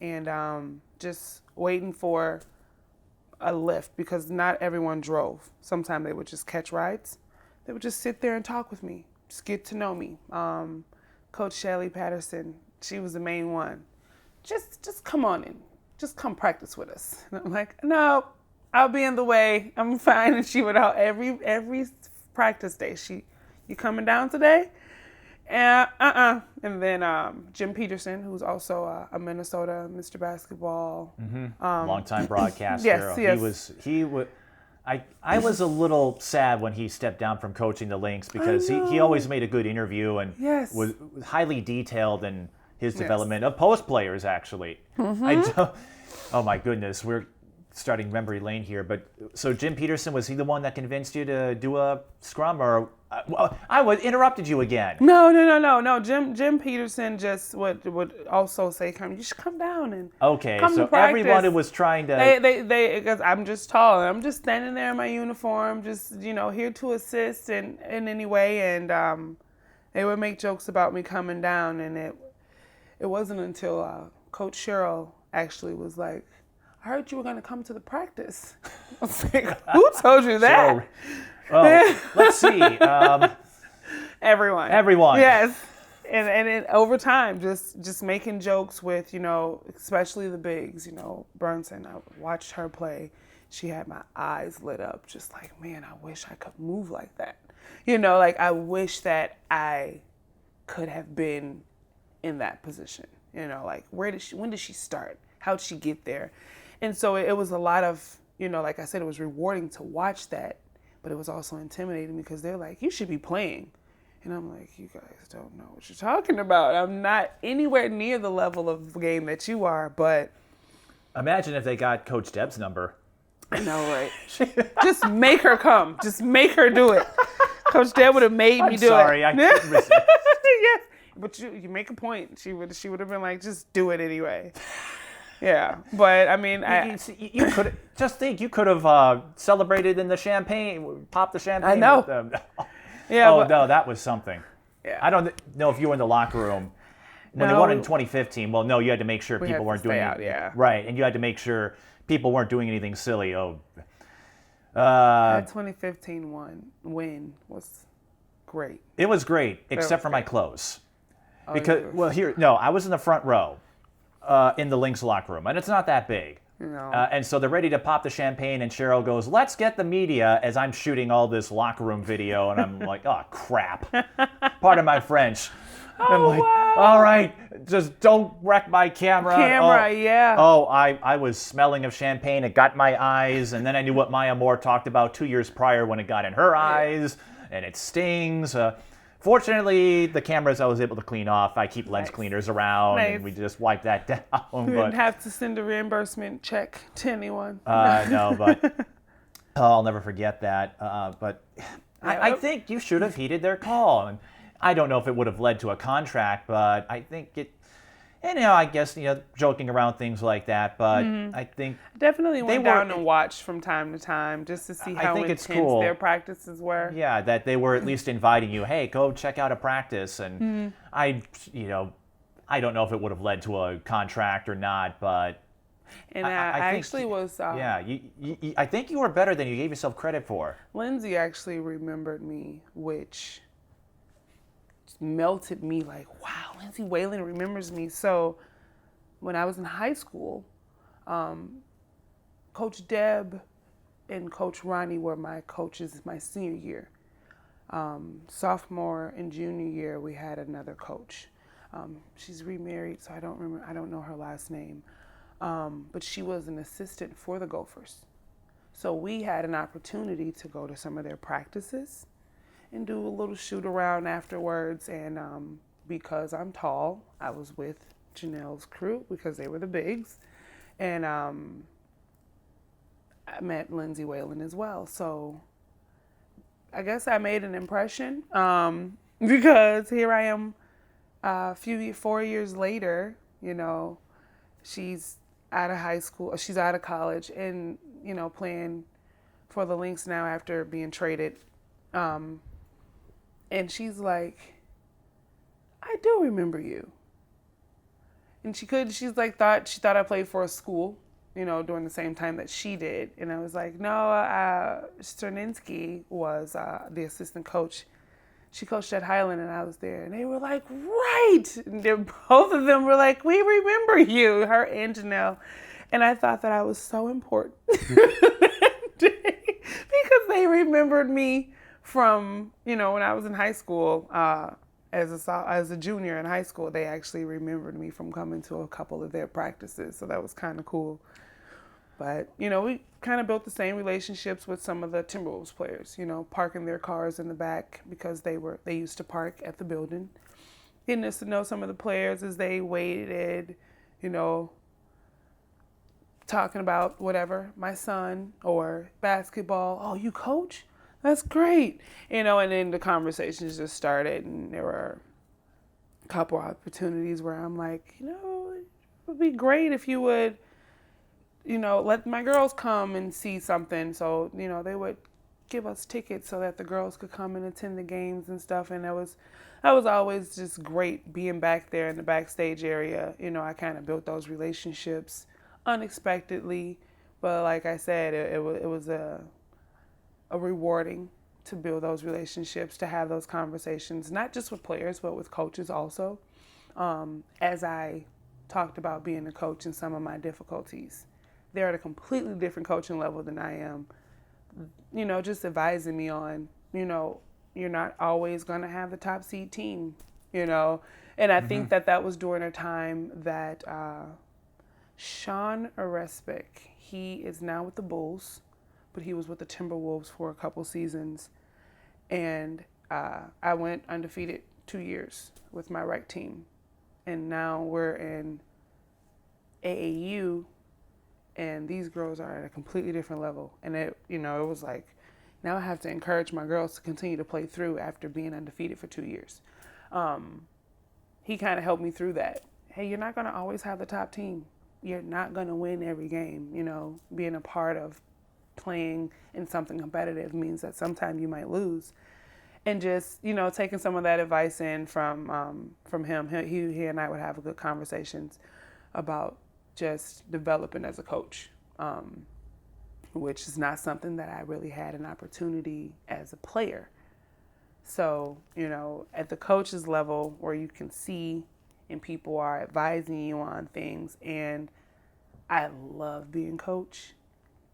and just waiting for a lift because not everyone drove. Sometimes they would just catch rides. They would just sit there and talk with me, just get to know me, Coach Shelly Patterson, she was the main one. Just come on in. Just come practice with us. And I'm like, no, I'll be in the way. I'm fine. And she would out every practice day. You coming down today? And then Jim Peterson, who's also a Minnesota Mr. Basketball. Longtime broadcaster. Yes. He was. I was a little sad when he stepped down from coaching the Lynx because he always made a good interview and was highly detailed in his development of post players, actually. Oh, my goodness. We're starting memory lane here. But so Jim Peterson, was he the one that convinced you to do a scrum? Or I interrupted you again. No. Jim Peterson just would also say, you should come down and come so to practice. everyone was trying to... They because I'm just tall and I'm just standing there in my uniform, just, here to assist in any way. And they would make jokes about me coming down. And it wasn't until Coach Cheryl actually was like, I heard you were going to come to the practice. I was like, who told you that? Let's see. Everyone. Yes. And over time, just making jokes with, especially the bigs, Brunson. I watched her play. She had my eyes lit up, just like, man, I wish I could move like that. I wish that I could have been in that position. When did she start? How did she get there? And so it was a lot of, like I said, it was rewarding to watch that, but it was also intimidating because they're like, you should be playing. And I'm like, you guys don't know what you're talking about. I'm not anywhere near the level of game that you are, but. Imagine if they got Coach Deb's number. I know, right? Just make her come. Just make her do it. Coach Deb would have made me do sorry, it. I couldn't resist. Yes, but you make a point. She would have been like, just do it anyway. Yeah, but I mean, you could just think you could have celebrated in the champagne, popped the champagne. I know. With them. Yeah. No, that was something. Yeah. I don't know if you were in the locker room when they won in 2015. Well, no, you had to make sure people weren't doing out, yeah. Right, and you had to make sure people weren't doing anything silly. That 2015 win was great. It was great, except for my clothes. Because I was in the front row. In the Lynx locker room, and it's not that big. No. And so they're ready to pop the champagne, and Cheryl goes, let's get the media, as I'm shooting all this locker room video, and I'm like, oh, crap. Pardon my French. I'm like, wow. All right, just don't wreck my camera. Yeah. I was smelling of champagne. It got my eyes, and then I knew what Maya Moore talked about 2 years prior when it got in her eyes, and it stings. Fortunately, the cameras I was able to clean off. I keep lens cleaners around, and we just wipe that down. We didn't have to send a reimbursement check to anyone. No, but I'll never forget that. But I think you should have heeded their call. And I don't know if it would have led to a contract, but I think it. And I guess joking around things like that, but I think definitely went down and watched from time to time just to see how intense their practices were. Yeah, that they were at least inviting you. Hey, go check out a practice, and I don't know if it would have led to a contract or not, but. And I actually was. I think you were better than you gave yourself credit for. Lindsay actually remembered me, which melted me like, wow, Lindsay Whalen remembers me. So when I was in high school, Coach Deb and Coach Ronnie were my coaches my senior year. Sophomore and junior year, we had another coach. She's remarried, so I don't know her last name. But she was an assistant for the Gophers. So we had an opportunity to go to some of their practices and do a little shoot around afterwards. And because I'm tall, I was with Janelle's crew because they were the bigs. And I met Lindsay Whalen as well. So I guess I made an impression because here I am 4 years later, she's out of high school, she's out of college and, playing for the Lynx now after being traded. And she's like, I do remember you. And she thought I played for a school, during the same time that she did. And I was like, no, Sterninsky was the assistant coach she coached at Highland and I was there. And they were like, right. And both of them were like, we remember you, her and Janelle. And I thought that I was so important because they remembered me from, when I was in high school, as a junior in high school. They actually remembered me from coming to a couple of their practices. So that was kind of cool. But, we kind of built the same relationships with some of the Timberwolves players, parking their cars in the back because they used to park at the building. Getting us to know some of the players as they waited, talking about whatever, my son or basketball. Oh, you coach? That's great. And then the conversations just started, and there were a couple opportunities where I'm like, it would be great if you would, let my girls come and see something. So, they would give us tickets so that the girls could come and attend the games and stuff. And that was always just great being back there in the backstage area. I kind of built those relationships unexpectedly, but like I said, it was a rewarding to build those relationships, to have those conversations, not just with players, but with coaches also. As I talked about being a coach and some of my difficulties, they're at a completely different coaching level than I am, just advising me on, you're not always going to have the top seed team, and I think that was during a time that Sean Arespik, he is now with the Bulls, but he was with the Timberwolves for a couple seasons. And I went undefeated 2 years with my rec team. And now we're in AAU, and these girls are at a completely different level. And it was like, now I have to encourage my girls to continue to play through after being undefeated for 2 years. He kind of helped me through that. Hey, you're not going to always have the top team. You're not going to win every game. Being a part of playing in something competitive means that sometimes you might lose. And just, taking some of that advice in from him, he and I would have good conversations about just developing as a coach, which is not something that I really had an opportunity as a player. So, at the coach's level where you can see and people are advising you on things, and I love being coach,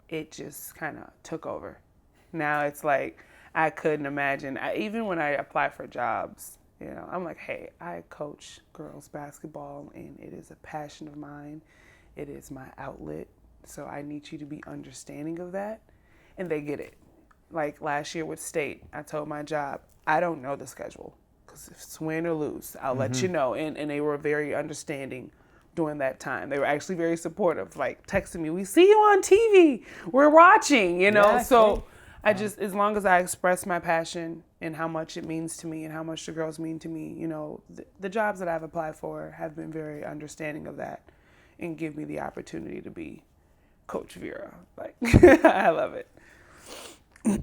it just kind of took over. Now it's like I couldn't imagine. Even when I apply for jobs, I'm like, hey, I coach girls basketball, and it is a passion of mine. It is my outlet. So I need you to be understanding of that. And they get it. Like last year with state, I told my job, I don't know the schedule, because if it's win or lose, I'll let you know. And they were very understanding during that time. They were actually very supportive, like texting me, we see you on TV, we're watching, Yeah, so great. I just, as long as I express my passion and how much it means to me and how much the girls mean to me, the jobs that I've applied for have been very understanding of that and give me the opportunity to be Coach Vera. Like, I love it.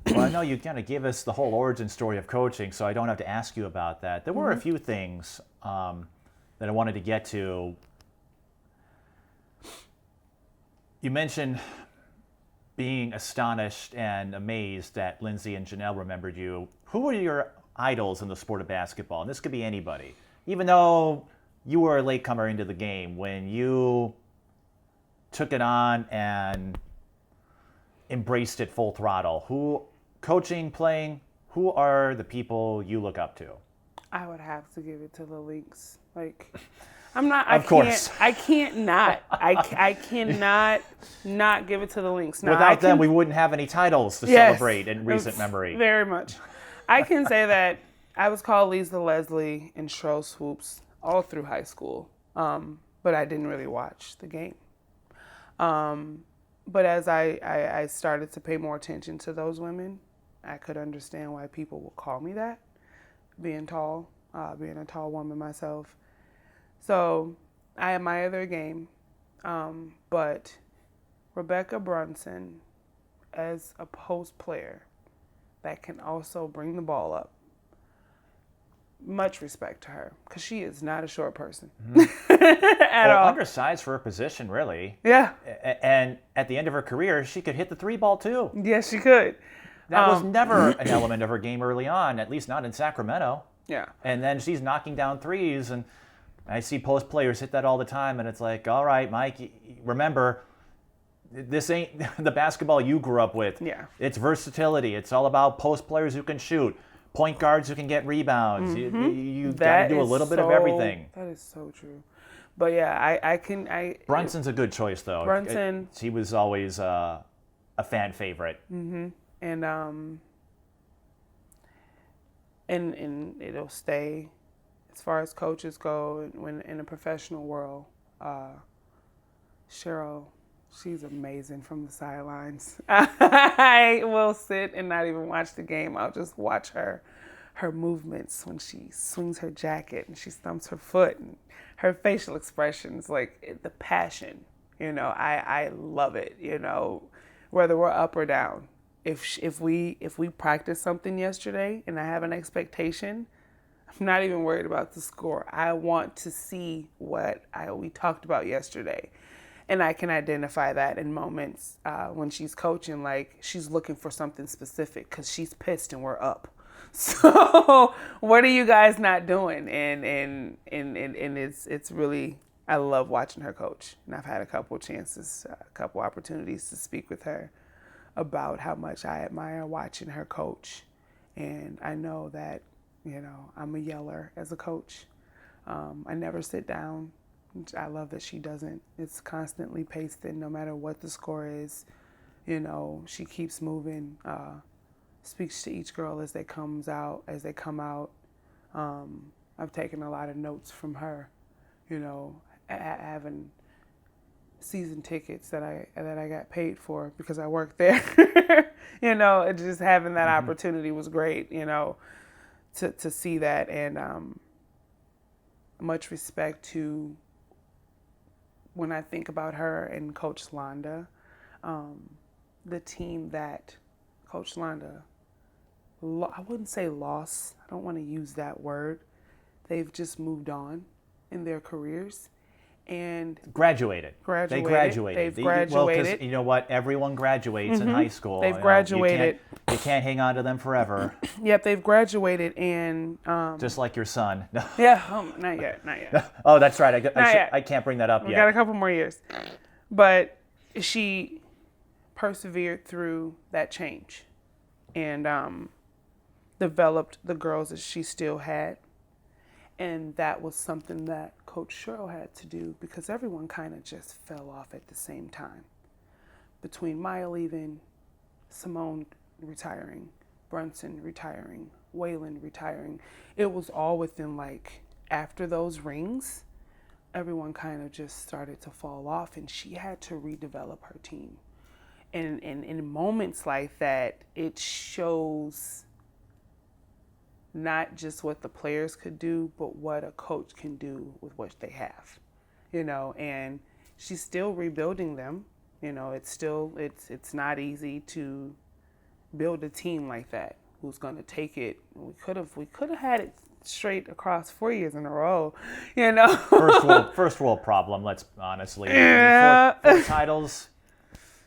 Well, I know you kind of gave us the whole origin story of coaching, so I don't have to ask you about that. There were a few things that I wanted to get to. You mentioned being astonished and amazed that Lindsay and Janelle remembered you. Who were your idols in the sport of basketball? And this could be anybody. Even though you were a latecomer into the game, when you took it on and embraced it full throttle, coaching, playing, who are the people you look up to? I would have to give it to the Lynx. Like, I'm not. Of course. I can't not. I cannot not give it to the Lynx. Now, Without them, we wouldn't have any titles to celebrate in recent memory. Very much. I can say that I was called Lisa Leslie and Shro Swoops all through high school, but I didn't really watch the game. But as I started to pay more attention to those women, I could understand why people would call me that, being tall, being a tall woman myself. So I admire their game, but Rebecca Brunson, as a post player that can also bring the ball up, much respect to her, because she is not a short person at all. Undersized for her position, really. Yeah. And at the end of her career, she could hit the three ball too. Yes, she could. That was never an element of her game early on, at least not in Sacramento. Yeah. And then she's knocking down threes, and I see post players hit that all the time, and it's like, all right, Mike, remember, this ain't the basketball you grew up with. Yeah. It's versatility. It's all about post players who can shoot, point guards who can get rebounds. You've got to do a little bit of everything. That is so true. But yeah, Brunson's a good choice, though. Brunson. He was always a fan favorite. And it'll stay as far as coaches go. When in the professional world, Cheryl, she's amazing from the sidelines. I will sit and not even watch the game. I'll just watch her movements when she swings her jacket and she stumps her foot, and her facial expressions, like the passion. I love it. Whether we're up or down. If we practice something yesterday and I have an expectation, I'm not even worried about the score. I want to see what we talked about yesterday. And I can identify that in moments when she's coaching, like she's looking for something specific because she's pissed and we're up. So what are you guys not doing? And it's really, I love watching her coach. And I've had a couple opportunities to speak with her about how much I admire watching her coach. And I know that, I'm a yeller as a coach. I never sit down. I love that she doesn't. It's constantly pasting no matter what the score is. She keeps moving, speaks to each girl as they come out. I've taken a lot of notes from her, having season tickets that I got paid for because I worked there. Just having that opportunity was great, to see that. And much respect to when I think about her and Coach Londa, the team that Coach Londa, I wouldn't say lost. I don't want to use that word. They've just moved on in their careers. And Graduated. They graduated. They've graduated. Well, because you know what? Everyone graduates in high school. They've graduated. You can't hang on to them forever. Yep, they've graduated, and just like your son. Yeah, not yet. Oh, that's right. I can't bring that up yet. We got a couple more years, but she persevered through that change, and developed the girls that she still had. And that was something that Coach Cheryl had to do because everyone kind of just fell off at the same time. Between Maya leaving, Simone retiring, Brunson retiring, Waylon retiring, it was all within after those rings, everyone kind of just started to fall off, and she had to redevelop her team. And in moments like that, it shows not just what the players could do, but what a coach can do with what they have, and she's still rebuilding them. It's not easy to build a team like that who's going to take it. We could have had it straight across 4 years in a row, First world problem, let's honestly. Yeah. Four titles.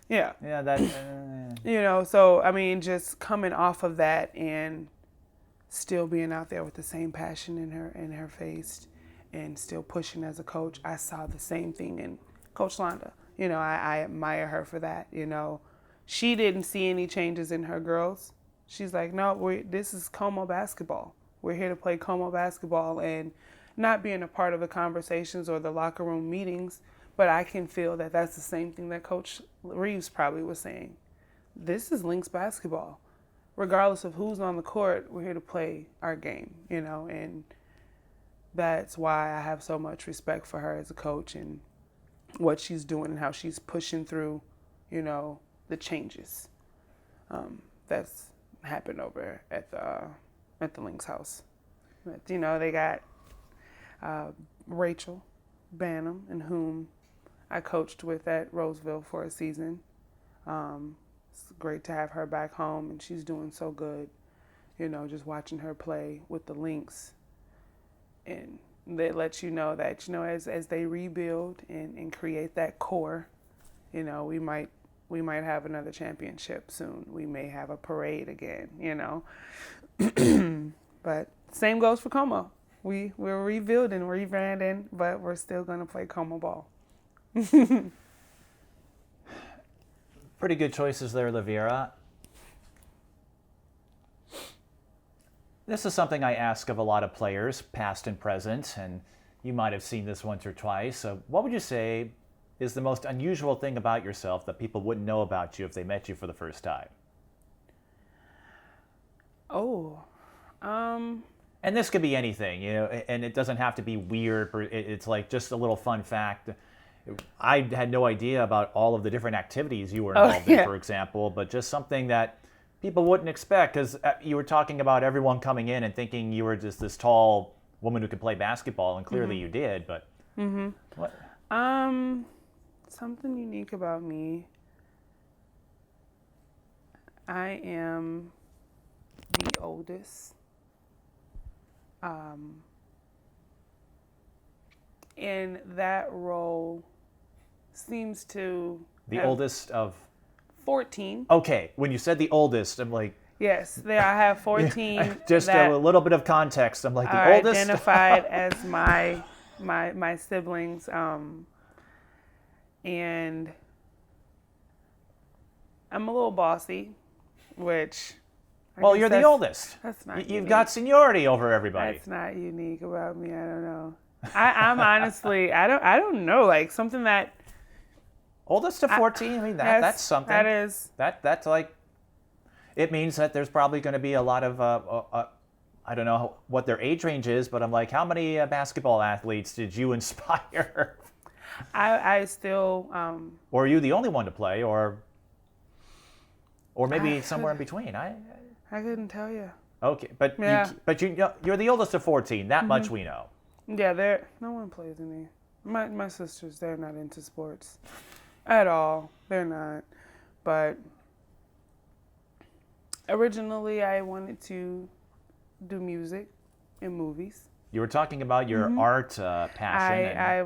Yeah. Yeah, that. So just coming off of that and still being out there with the same passion in her face and still pushing as a coach. I saw the same thing in Coach Londa. I admire her for that. She didn't see any changes in her girls. She's like, no, this is Como basketball. We're here to play Como basketball, and not being a part of the conversations or the locker room meetings, but I can feel that that's the same thing that Coach Reeves probably was saying. This is Lynx basketball. Regardless of who's on the court, we're here to play our game, and that's why I have so much respect for her as a coach and what she's doing and how she's pushing through, the changes that's happened over at the Lynx house. But, they got Rachel Bannum, and whom I coached with at Roseville for a season. It's great to have her back home, and she's doing so good. Just watching her play with the Lynx, and they let you know that as they rebuild and create that core, we might we might have another championship soon. We may have a parade again, But same goes for Como. We're rebuilding, rebranding, but we're still going to play Como ball. Pretty good choices there, LaVera. This is something I ask of a lot of players, past and present, and you might have seen this once or twice. So what would you say is the most unusual thing about yourself that people wouldn't know about you if they met you for the first time? And this could be anything, and it doesn't have to be weird. It's like just a little fun fact. I had no idea about all of the different activities you were involved in, for example, but just something that people wouldn't expect, because you were talking about everyone coming in and thinking you were just this tall woman who could play basketball, and clearly you did, but what? Something unique about me. I am the oldest. And that role seems to... The oldest of... 14. Okay, when you said the oldest, I'm like... Yes, I have 14. Just a little bit of context. I'm like, the oldest? Identified as my siblings. And I'm a little bossy, which... Well, you're the oldest. That's not You've unique. got seniority over everybody. That's not unique about me. I don't know. I'm honestly, I don't know, like something that... Oldest to 14, I mean, that's something. That is. That's like, it means that there's probably going to be a lot of, I don't know what their age range is, but I'm like, how many basketball athletes did you inspire? I still... Or are you the only one to play, or maybe somewhere in between? I couldn't tell you. Okay, but you're the oldest of 14. That much we know. Yeah, no one plays any. My sisters, they're not into sports at all. They're not. But originally, I wanted to do music and movies. You were talking about your art passion.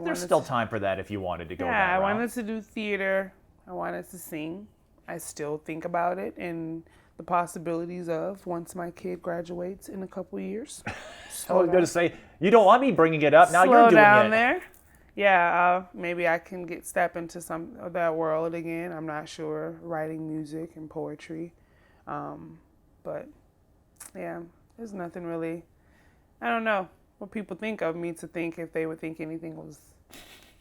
There's still time for that if you wanted to go that route. Yeah, I wanted to do theater. I wanted to sing. I still think about it and the possibilities of once my kid graduates in a couple years. I was going to say, you don't want me bringing it up. Now you're doing it. Slow down there. Yeah, maybe I can step into some of that world again. I'm not sure. Writing music and poetry. But, yeah, there's nothing really. I don't know what people think of me to think if they would think anything was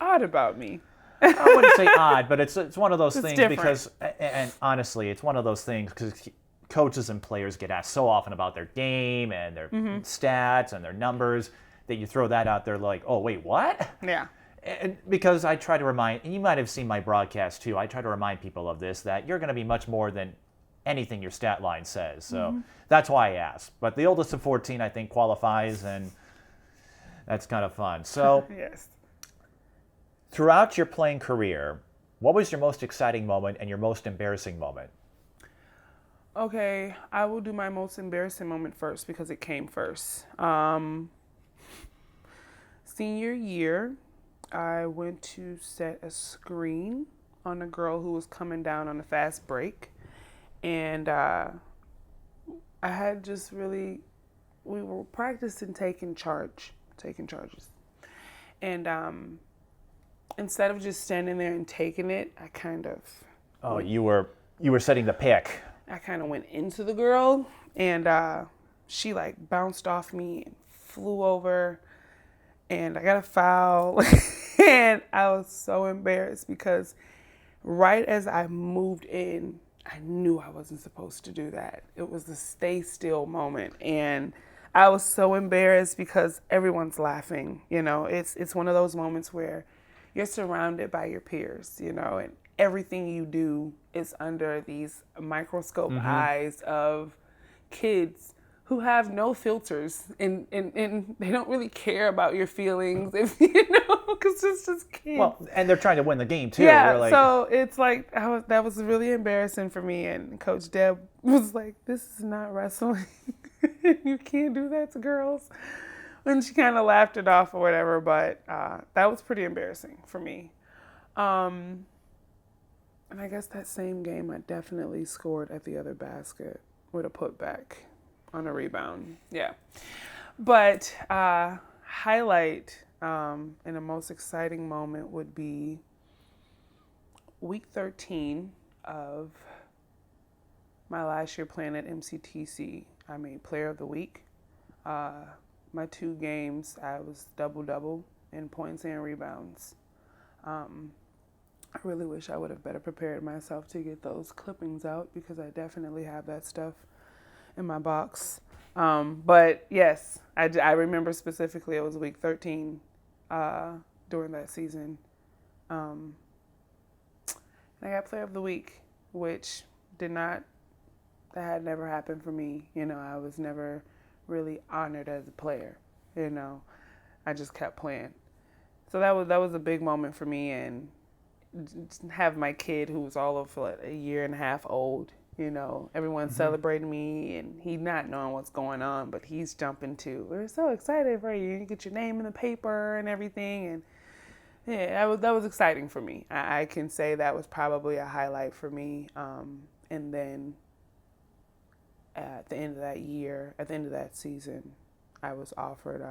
odd about me. I wouldn't say odd, but it's one of those things different. Because, and honestly, it's one of those things because coaches and players get asked so often about their game and their stats and their numbers that you throw that out there like, oh, wait, what? Yeah. And because I try to remind, and you might have seen my broadcast too, I try to remind people of this, that you're going to be much more than anything your stat line says. So that's why I asked. But the oldest of 14, I think, qualifies, and that's kind of fun. So Yes. throughout your playing career, what was your most exciting moment and your most embarrassing moment? Okay, I will do my most embarrassing moment first because it came first. Senior year, I went to set a screen on a girl who was coming down on a fast break. And I had just really, we were practicing taking charges. And instead of just standing there and taking it, I kind of... Oh, you were setting the pick. I kind of went into the girl, and she like bounced off me and flew over, and I got a foul. And I was so embarrassed because right as I moved in, I knew I wasn't supposed to do that. It was the stay still moment, and I was so embarrassed because everyone's laughing. It's one of those moments where you're surrounded by your peers, and everything you do is under these microscope eyes of kids who have no filters, and they don't really care about your feelings, because it's just kids. Well, and they're trying to win the game too. Yeah, so it's like that was really embarrassing for me, and Coach Deb was like, "This is not wrestling. You can't do that to girls." And she kind of laughed it off or whatever, but that was pretty embarrassing for me. And I guess that same game, I definitely scored at the other basket with a putback on a rebound. Yeah. But highlight and the most exciting moment would be week 13 of my last year playing at MCTC. I made Player of the Week. My 2 games, I was double-double in points and rebounds. I really wish I would have better prepared myself to get those clippings out because I definitely have that stuff in my box. But yes, I remember specifically it was week 13 during that season. And I got Player of the Week, which that had never happened for me. You know, I was never really honored as a player. You know, I just kept playing. So that was a big moment for me, and have my kid who was all of like a year and a half old, you know, everyone celebrating me and he not knowing what's going on, but he's jumping too. We're so excited for you. You get your name in the paper and everything. And yeah, that was exciting for me. I can say that was probably a highlight for me. And then at the end of that year, at the end of that season, I was offered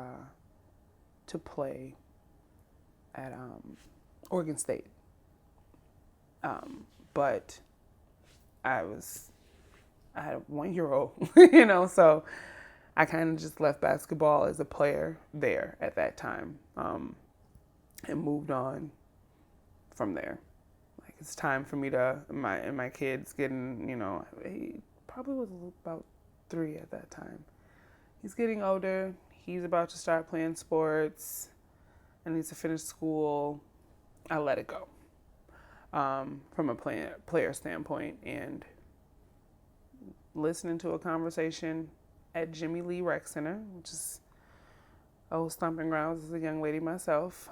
to play at Oregon State. But I had a 1-year-old, you know, so I kind of just left basketball as a player there at that time, and moved on from there. Like, it's time for me to, my kid's getting, you know, he probably was about 3 at that time. He's getting older. He's about to start playing sports. I need to finish school. I let it go. From a player standpoint, and listening to a conversation at Jimmy Lee Rec Center, which is old stomping grounds as a young lady myself,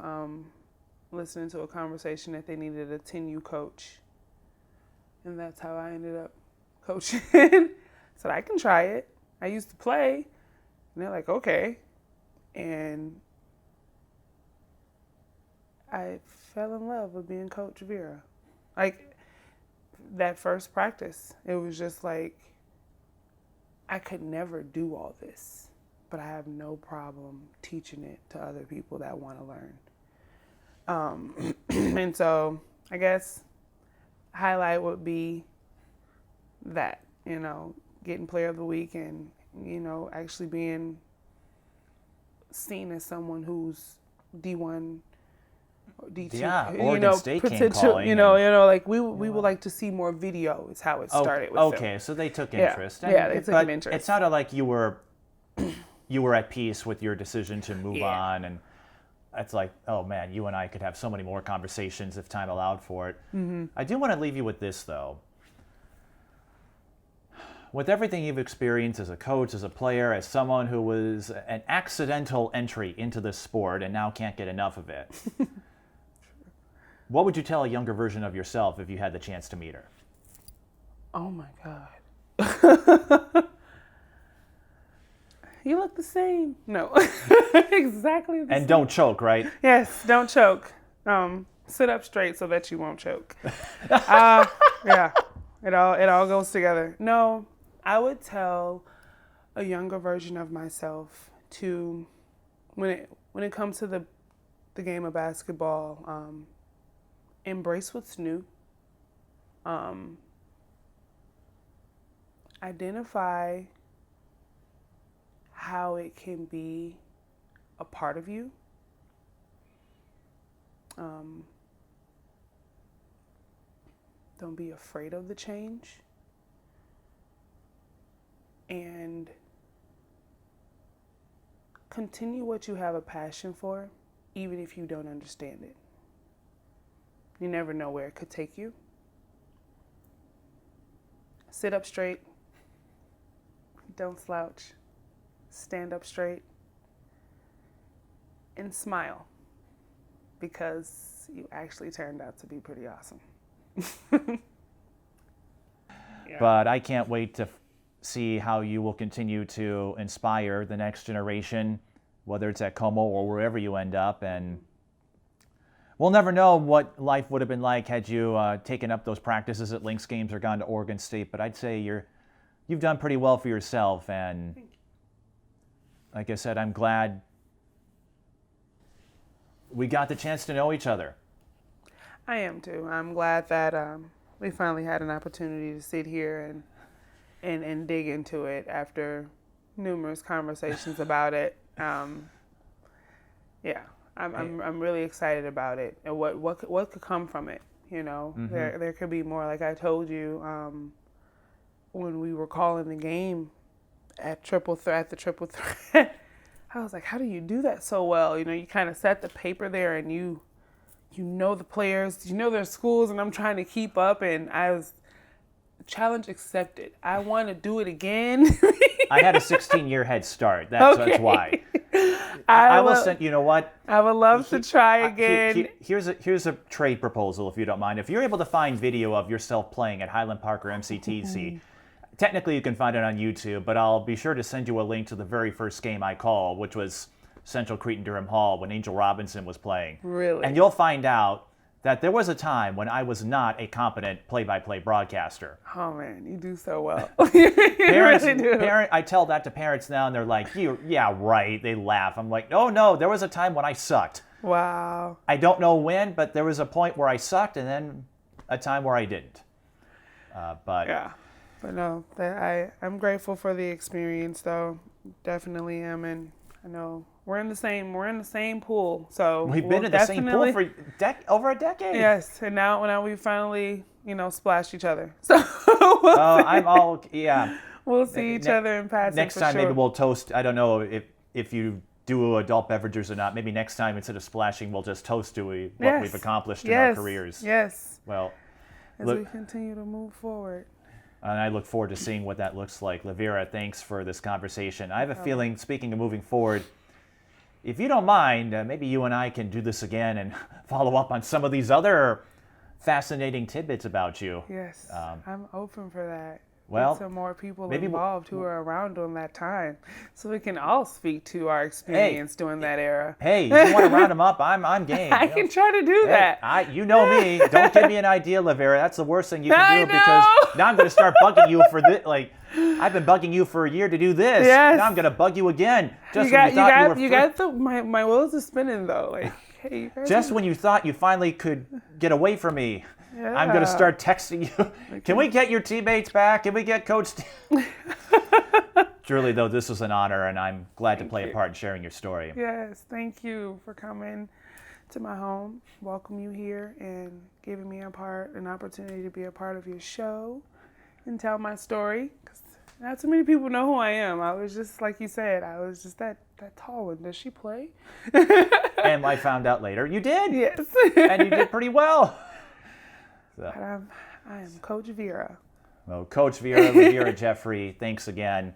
listening to a conversation that they needed a 10U coach, and that's how I ended up coaching. Said, I can try it. I used to play, and they're like, okay, and I fell in love with being Coach Vera. Like, that first practice, it was just like, I could never do all this, but I have no problem teaching it to other people that want to learn. And so I guess highlight would be that, you know, getting Player of the Week and, you know, actually being seen as someone who's D1, D2, Yeah, you Oregon know, State came potential, calling you know, like we would like to see more video is how it started with okay, them. so they took interest. Yeah, they took an interest. It sounded like you were at peace with your decision to move on, and it's like, oh man, you and I could have so many more conversations if time allowed for it. Mm-hmm. I do want to leave you with this though. With everything you've experienced as a coach, as a player, as someone who was an accidental entry into this sport and now can't get enough of it, what would you tell a younger version of yourself if you had the chance to meet her? Oh my God. You look the same. No, exactly the same. And don't choke, right? Yes, don't choke. Sit up straight so that you won't choke. Yeah, it all goes together. No, I would tell a younger version of myself to, when it comes to the game of basketball, embrace what's new. Identify how it can be a part of you. Don't be afraid of the change. And continue what you have a passion for, even if you don't understand it. You never know where it could take you. Sit up straight. Don't slouch. Stand up straight. And smile. Because you actually turned out to be pretty awesome. Yeah. But I can't wait to see how you will continue to inspire the next generation, whether it's at Como or wherever you end up. And we'll never know what life would have been like had you taken up those practices at Lynx games or gone to Oregon State. But I'd say you've done pretty well for yourself. And like I said, I'm glad we got the chance to know each other. I am too. I'm glad that we finally had an opportunity to sit here and dig into it after numerous conversations about it. Yeah, I'm really excited about it and what could come from it. You know, there could be more. Like I told you, when we were calling the game at the triple threat, I was like, how do you do that so well? You know, you kind of set the paper there and you know the players, you know their schools, and I'm trying to keep up, and I was challenge accepted. I want to do it again. I had a 16-year head start. That's why. I will send. You know what? I would love to try again. Here's a trade proposal, if you don't mind. If you're able to find video of yourself playing at Highland Park or MCTC, technically you can find it on YouTube, but I'll be sure to send you a link to the very first game I called, which was Central Cretin-Durham Hall when Angel Robinson was playing. Really? And you'll find out that there was a time when I was not a competent play-by-play broadcaster. Oh man, you do so well. You really do. I tell that to parents now, and they're like, "Yeah, right." They laugh. I'm like, "Oh no, there was a time when I sucked." Wow. I don't know when, but there was a point where I sucked, and then a time where I didn't. Yeah, but no, I'm grateful for the experience, though. Definitely am, and I know. We're in the same pool, so we've been in the same pool for over a decade. Yes, and now we finally, splashed each other. So we'll see each other in passing. Next time, maybe we'll toast. I don't know if you do adult beverages or not. Maybe next time, instead of splashing, we'll just toast to what we've accomplished in our careers. Yes. Well, as we continue to move forward. And I look forward to seeing what that looks like. LaVera, thanks for this conversation. I have a feeling, speaking of moving forward, if you don't mind, maybe you and I can do this again and follow up on some of these other fascinating tidbits about you. Yes, I'm open for that. Well, get some more people involved who are around during that time, so we can all speak to our experience during that era. Hey, if you want to round them up, I'm game. I can try to do that. You know me. Don't give me an idea, LaVera. That's the worst thing you can do because now I'm going to start bugging you for this. Like, I've been bugging you for a year to do this. Yes. Now I'm going to bug you again. My wheels are spinning though. Like, hey, just when you thought you finally could get away from me. Yeah. I'm going to start texting you. Can we get your teammates back? Can we get Coach? Truly, though, this was an honor, and I'm glad to play a part in sharing your story. Yes, thank you for coming to my home, welcome you here, and giving me an opportunity to be a part of your show and tell my story. Because not too many people know who I am. I was just, like you said, I was just that tall one. Does she play? And I found out later you did. Yes. And you did pretty well. So. But I am Coach Vera. Well, Coach Vera, LaVera Jeffrie, thanks again.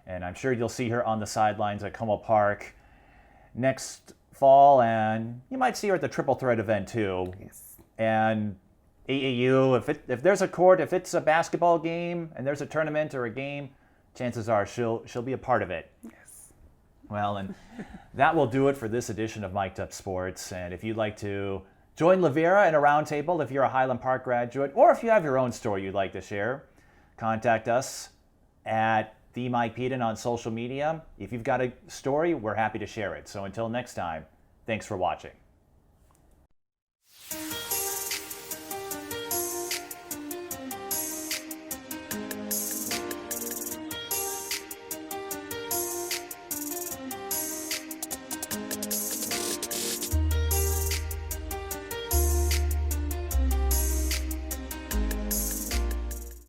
And I'm sure you'll see her on the sidelines at Como Park next fall. And you might see her at the Triple Threat event, too. Yes. And AAU, if there's a court, if it's a basketball game and there's a tournament or a game, chances are she'll be a part of it. Yes. Well, and that will do it for this edition of Mic'd Up Sports. And if you'd like to join LaVera in a roundtable if you're a Highland Park graduate, or if you have your own story you'd like to share, contact us at the Mike Peden on social media. If you've got a story, we're happy to share it. So until next time, thanks for watching.